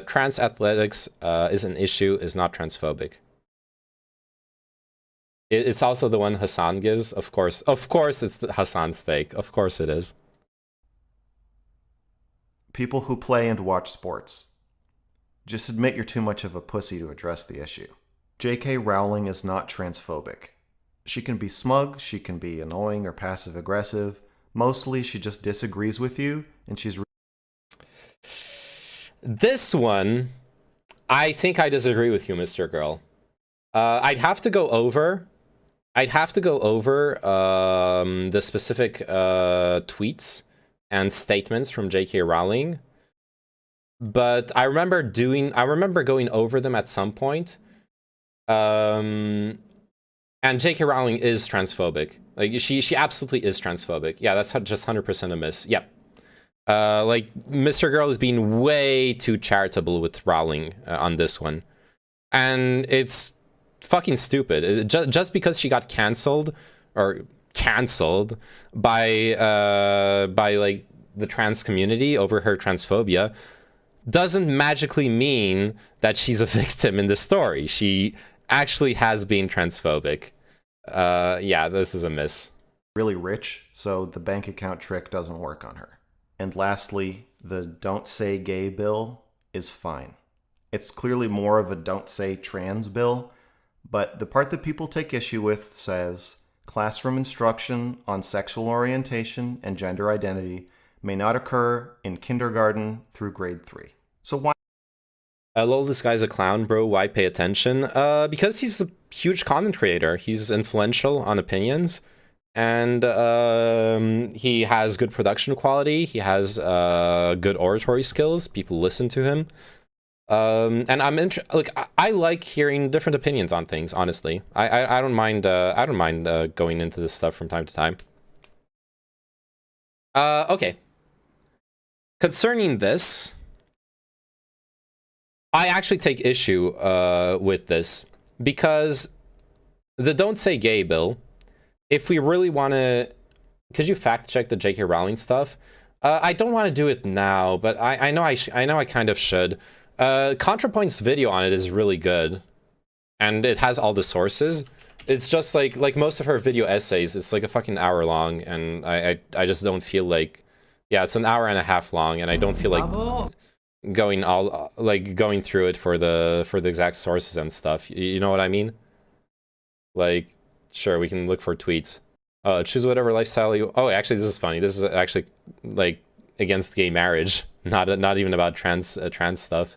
trans athletics is an issue is not transphobic. It's also the one Hassan gives. Of course, it's Hassan's take. Of course it is. People who play and watch sports. Just admit you're too much of a pussy to address the issue. J.K. Rowling is not transphobic. She can be smug, she can be annoying or passive-aggressive. Mostly, she just disagrees with you, and she's... This one, I think I disagree with you, Mr. Girl. I'd have to go over the specific tweets and statements from J.K. Rowling, but I remember going over them at some point. And J.K. Rowling is transphobic. Like she absolutely is transphobic. Yeah, that's just 100% a miss. Yep. Like Mr. Girl is being way too charitable with Rowling on this one, and it's fucking stupid. Just because she got canceled by like the trans community over her transphobia doesn't magically mean that she's a victim in the story. She actually has been transphobic. Yeah, this is a miss. Really rich, so the bank account trick doesn't work on her. And lastly, the don't say gay bill is fine. It's clearly more of a don't say trans bill, but the part that people take issue with says classroom instruction on sexual orientation and gender identity may not occur in kindergarten through grade 3. So why? Lol, this guy's a clown, bro. Why pay attention? Because he's a huge content creator. He's influential on opinions, and he has good production quality. He has good oratory skills. People listen to him. And I like hearing different opinions on things. Honestly, I don't mind. I don't mind going into this stuff from time to time. Okay. Concerning this, I actually take issue with this because the don't say gay bill, if we really want to, could you fact check the J.K. Rowling stuff? I don't want to do it now, but I know I kind of should. ContraPoint's video on it is really good, and it has all the sources. It's just like most of her video essays, it's like a fucking hour long, and I just don't feel like, yeah, it's an hour and a half long, and I don't feel like going through it for the exact sources and stuff. You know what I mean? Like, sure, we can look for tweets. Choose whatever lifestyle you. Oh, actually, this is funny. This is actually like against gay marriage, not even about trans stuff.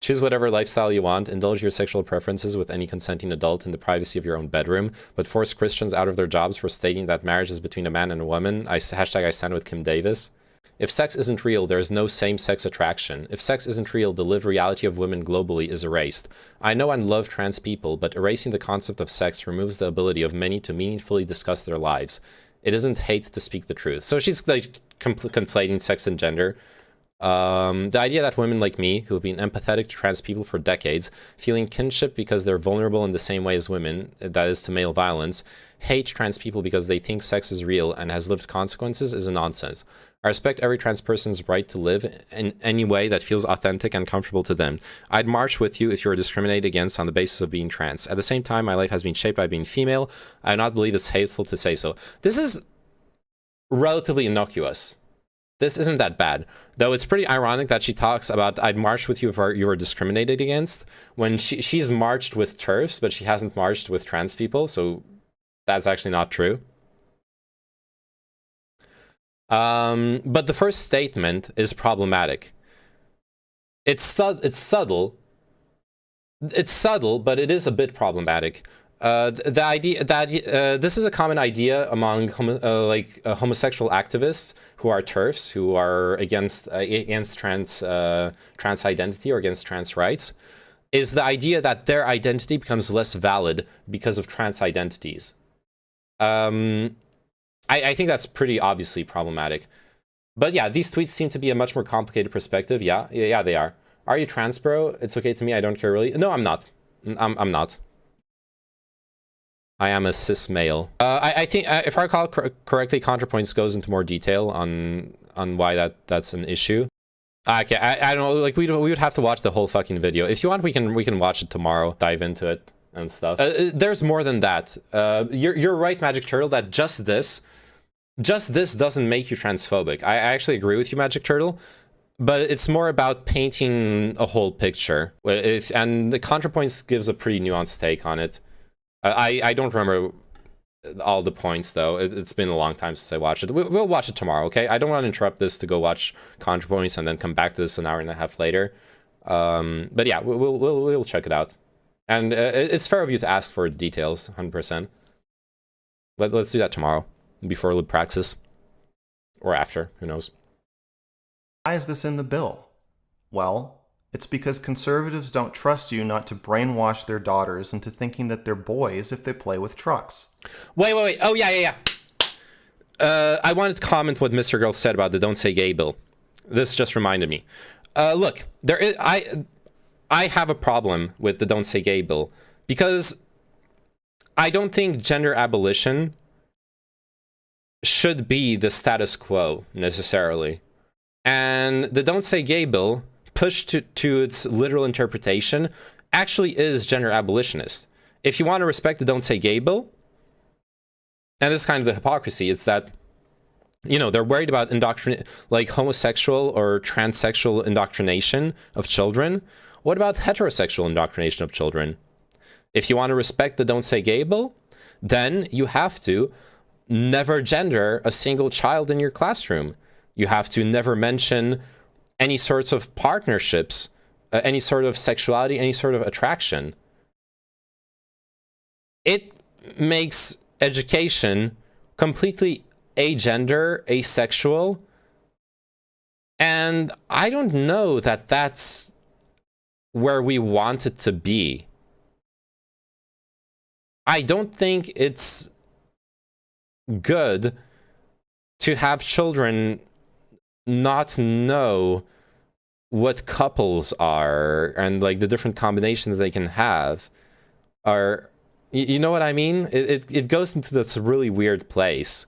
Choose whatever lifestyle you want, indulge your sexual preferences with any consenting adult in the privacy of your own bedroom, but force Christians out of their jobs for stating that marriage is between a man and a woman. I stand with Kim Davis. If sex isn't real, there is no same-sex attraction. If sex isn't real, the lived reality of women globally is erased. I know and love trans people, but erasing the concept of sex removes the ability of many to meaningfully discuss their lives. It isn't hate to speak the truth. So she's like conflating sex and gender. The idea that women like me, who have been empathetic to trans people for decades, feeling kinship because they're vulnerable in the same way as women, that is to male violence, hate trans people because they think sex is real and has lived consequences is a nonsense. I respect every trans person's right to live in any way that feels authentic and comfortable to them. I'd march with you if you are discriminated against on the basis of being trans. At the same time, my life has been shaped by being female. I do not believe it's hateful to say so. This is relatively innocuous. This isn't that bad. Though it's pretty ironic that she talks about I'd march with you if you were discriminated against, when she's marched with TERFs, but she hasn't marched with trans people, so that's actually not true. But the first statement is problematic. It's subtle, but it is a bit problematic. The idea that this is a common idea among homosexual activists who are TERFs, who are against trans identity or against trans rights, is the idea that their identity becomes less valid because of trans identities. I think that's pretty obviously problematic. But yeah, these tweets seem to be a much more complicated perspective. Yeah, they are. Are you trans, bro? It's okay to me. I don't care really. No, I'm not. I'm not. I am a cis male. I think, if I recall correctly, ContraPoints goes into more detail on why that's an issue. Okay, I don't know. Like we would have to watch the whole fucking video. If you want, we can watch it tomorrow. Dive into it and stuff. There's more than that. You're right, Magic Turtle. That just this doesn't make you transphobic. I actually agree with you, Magic Turtle. But it's more about painting a whole picture. And the ContraPoints gives a pretty nuanced take on it. I don't remember all the points, though. It's been a long time since I watched it. We'll watch it tomorrow, okay? I don't want to interrupt this to go watch ContraPoints and then come back to this an hour and a half later. But yeah, we'll check it out. And it's fair of you to ask for details, 100%. Let's do that tomorrow, before Lib Praxis. Or after, who knows. Why is this in the bill? Well, it's because conservatives don't trust you not to brainwash their daughters into thinking that they're boys if they play with trucks. Wait. Oh, yeah. I wanted to comment what Mr. Girl said about the Don't Say Gay bill. This just reminded me. Look, I have a problem with the Don't Say Gay bill because I don't think gender abolition should be the status quo necessarily. And the Don't Say Gay bill pushed to its literal interpretation, actually is gender abolitionist. If you want to respect the Don't Say Gay bill, and this is kind of the hypocrisy, it's that, you know, they're worried about like homosexual or transsexual indoctrination of children. What about heterosexual indoctrination of children? If you want to respect the Don't Say Gay bill, then you have to never gender a single child in your classroom. You have to never mention any sorts of partnerships, any sort of sexuality, any sort of attraction. It makes education completely agender, asexual, and I don't know that that's where we want it to be. I don't think it's good to have children not know what couples are and like the different combinations they can have. Are you know what I mean? It goes into this really weird place.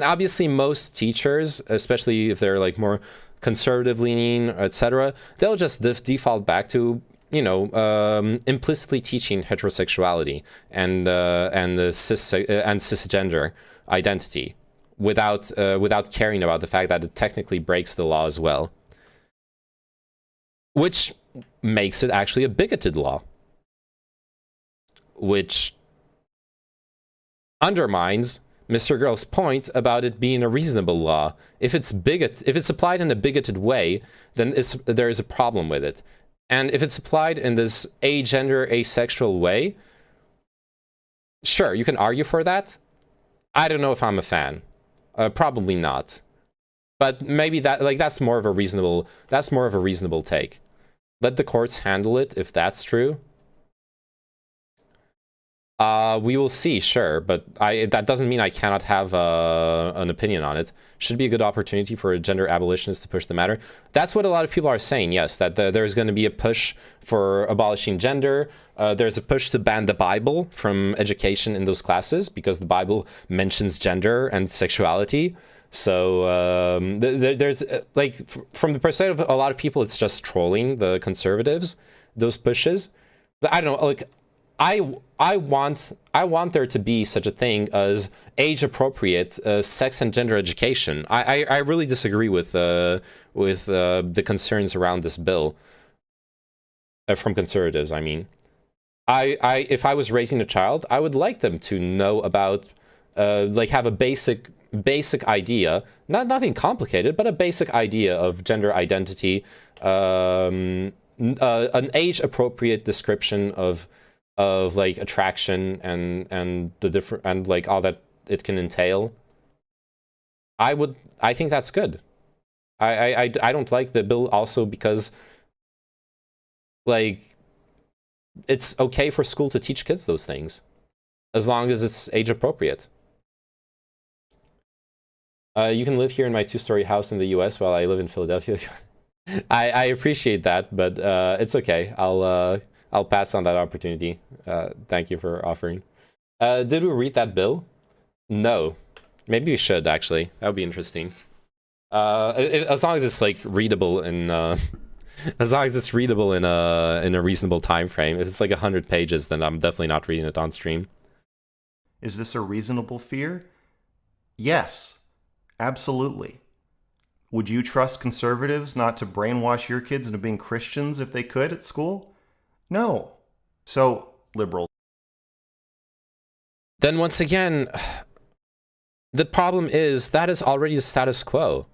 Obviously, most teachers, especially if they're like more conservative leaning, etc., they'll just default back to, you know, implicitly teaching heterosexuality and cisgender identity without caring about the fact that it technically breaks the law as well, which makes it actually a bigoted law, which undermines Mr. Girl's point about it being a reasonable law. If it's applied in a bigoted way, then there is a problem with it. And if it's applied in this agender, asexual way, sure, you can argue for that. I don't know if I'm a fan. Probably not. But maybe that's more of a reasonable take. Let the courts handle it if that's true. We will see, sure, but that doesn't mean I cannot have an opinion on it. Should be a good opportunity for a gender abolitionist to push the matter. That's what a lot of people are saying, yes, that there's going to be a push for abolishing gender. There's a push to ban the Bible from education in those classes because the Bible mentions gender and sexuality. So there's, like, from the perspective of a lot of people, it's just trolling the conservatives, those pushes. I don't know, like, I want there to be such a thing as age-appropriate sex and gender education. I really disagree with the concerns around this bill from conservatives. I mean, if I was raising a child, I would like them to know about like have a basic idea, nothing complicated, but a basic idea of gender identity, an age-appropriate description of like attraction and the different and like all that it can entail. I think that's good. I don't like the bill also because like it's okay for school to teach kids those things as long as it's age appropriate. You can live here in my 2-story house in the US while I live in Philadelphia. I appreciate that, but it's okay. I'll pass on that opportunity. Thank you for offering. Did we read that bill? No. Maybe we should, actually. That would be interesting. As long as it's like readable in as long as it's readable in a reasonable time frame. If it's like 100 pages, then I'm definitely not reading it on stream. Is this a reasonable fear? Yes, absolutely. Would you trust conservatives not to brainwash your kids into being Christians if they could at school? No. So, liberal. Then once again, the problem is that is already the status quo.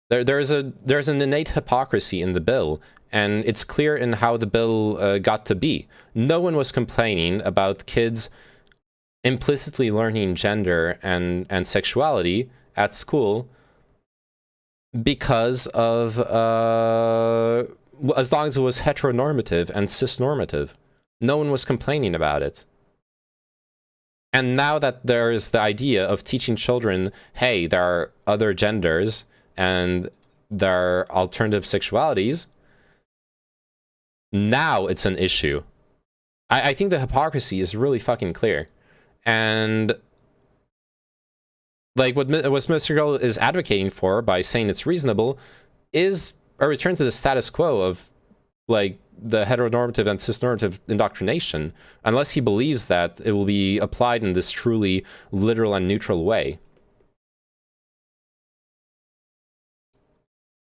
There's an innate hypocrisy in the bill, and it's clear in how the bill got to be. No one was complaining about kids implicitly learning gender and sexuality at school because of as long as it was heteronormative and cisnormative. No one was complaining about it. And now that there is the idea of teaching children, hey, there are other genders and there are alternative sexualities, now it's an issue. I think the hypocrisy is really fucking clear. And like what Mr. Girl is advocating for by saying it's reasonable is a return to the status quo of like the heteronormative and cisnormative indoctrination, unless he believes that it will be applied in this truly literal and neutral way.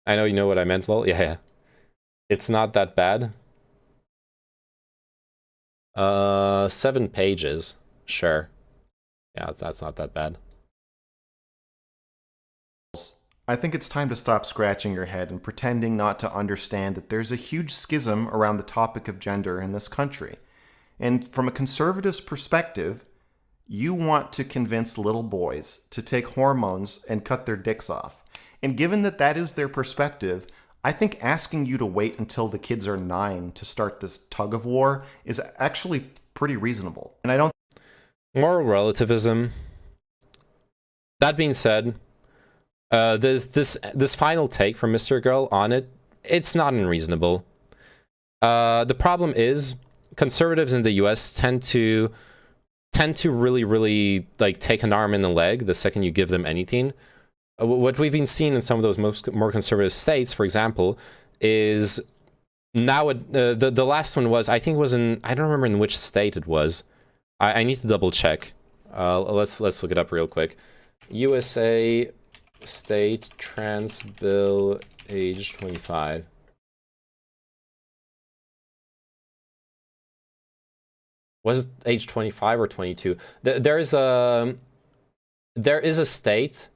I know you know what I meant, lol. Yeah. It's not that bad. 7 pages. Sure. Yeah, that's not that bad. I think it's time to stop scratching your head and pretending not to understand that there's a huge schism around the topic of gender in this country. And from a conservative's perspective, you want to convince little boys to take hormones and cut their dicks off. And given that that is their perspective, I think asking you to wait until the kids are 9 to start this tug of war is actually pretty reasonable. And I don't... Moral relativism. That being said, this final take from Mr. Girl on it, it's not unreasonable. The problem is conservatives in the US tend to really like take an arm and a leg the second you give them anything. What we've been seeing in some of those more conservative states, for example, is now the last one was, I think was in, I don't remember in which state it was. I need to double check. Let's look it up real quick. USA state trans bill age 25. Was it age 25 or 22? There is a state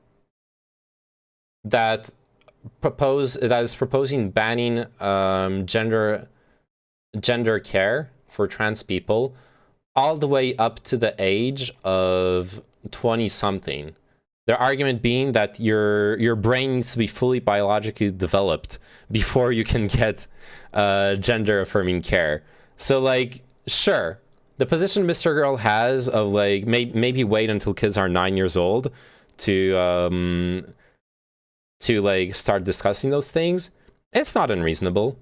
that is proposing banning gender care for trans people all the way up to the age of 20 something. Their argument being that your brain needs to be fully biologically developed before you can get gender affirming care. So like, sure, the position Mr. Girl has of like maybe wait until kids are 9 years old to like start discussing those things, it's not unreasonable.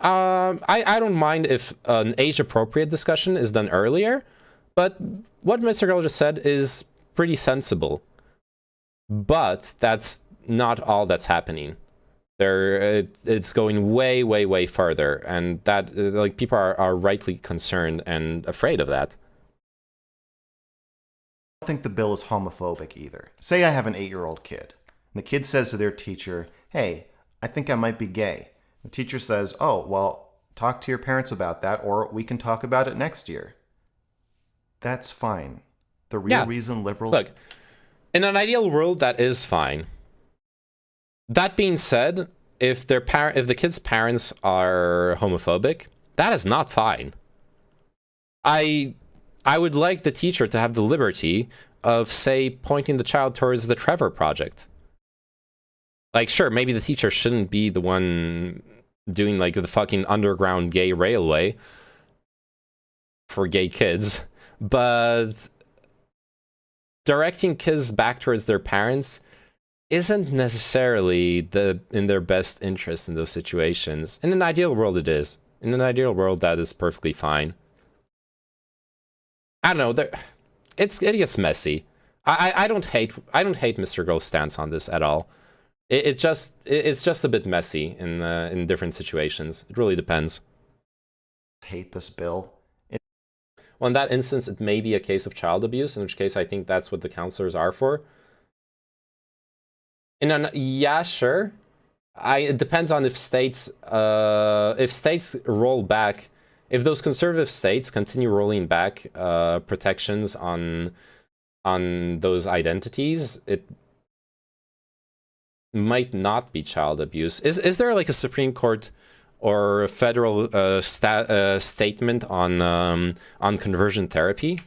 I don't mind if an age-appropriate discussion is done earlier, but what Mr. Girl just said is pretty sensible. But that's not all that's happening. It's going way further, and that like people are rightly concerned and afraid of that. I don't think the bill is homophobic either. Say I have an 8-year-old kid. And the kid says to their teacher, "Hey, I think I might be gay." The teacher says, "Oh, well, talk to your parents about that, or we can talk about it next year." That's fine. The real reason liberals... Look, in an ideal world, that is fine. That being said, if the kid's parents are homophobic, that is not fine. I would like the teacher to have the liberty of, say, pointing the child towards the Trevor Project. Like, sure, maybe the teacher shouldn't be the one doing, like, the fucking underground gay railway for gay kids, but directing kids back towards their parents isn't necessarily in their best interest in those situations. In an ideal world, it is. In an ideal world, that is perfectly fine. I don't know, it gets messy. I don't hate Mr. Girl's stance on this at all. It's just a bit messy in different situations. It really depends. Hate this bill. Well, in that instance, it may be a case of child abuse, in which case I think that's what the counselors are for. Yeah, sure. It depends on if states roll back, if those conservative states continue rolling back protections on those identities, it might not be child abuse. Is there like a Supreme Court or a federal statement on conversion therapy?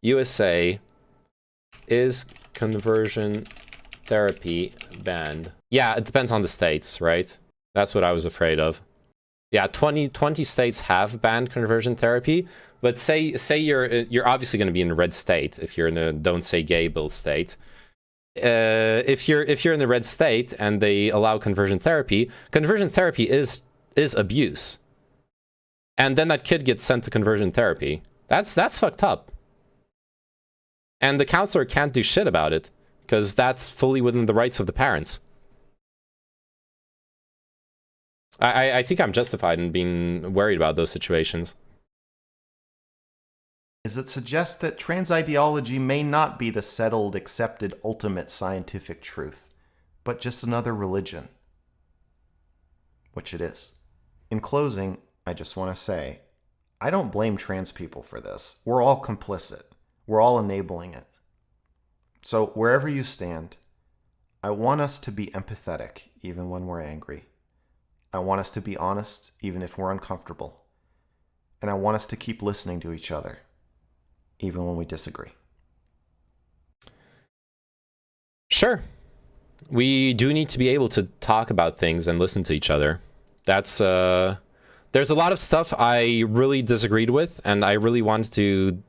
USA, is conversion therapy banned? Yeah, it depends on the states, right? That's what I was afraid of. Yeah, 20 states have banned conversion therapy, but say you're obviously going to be in a red state if you're in a don't say gay bill state. If you're in the red state and they allow conversion therapy is abuse. And then that kid gets sent to conversion therapy. That's fucked up. And the counselor can't do shit about it because that's fully within the rights of the parents. I think I'm justified in being worried about those situations. Is it suggests that trans ideology may not be the settled, accepted, ultimate scientific truth, but just another religion. Which it is. In closing, I just want to say, I don't blame trans people for this. We're all complicit. We're all enabling it. So wherever you stand, I want us to be empathetic even when we're angry. I want us to be honest even if we're uncomfortable. And I want us to keep listening to each other even when we disagree. Sure. We do need to be able to talk about things and listen to each other. That's there's a lot of stuff I really disagreed with and I really wanted to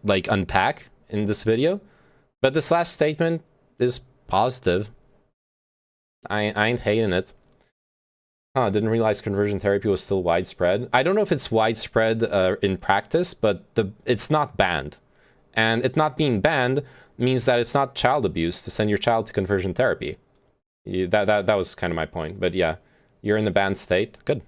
unpack in this video. But this last statement is positive. I ain't hating it. Huh, didn't realize conversion therapy was still widespread. I don't know if it's widespread in practice, but it's not banned. And it not being banned means that it's not child abuse to send your child to conversion therapy. That was kind of my point. But yeah, you're in the banned state. Good.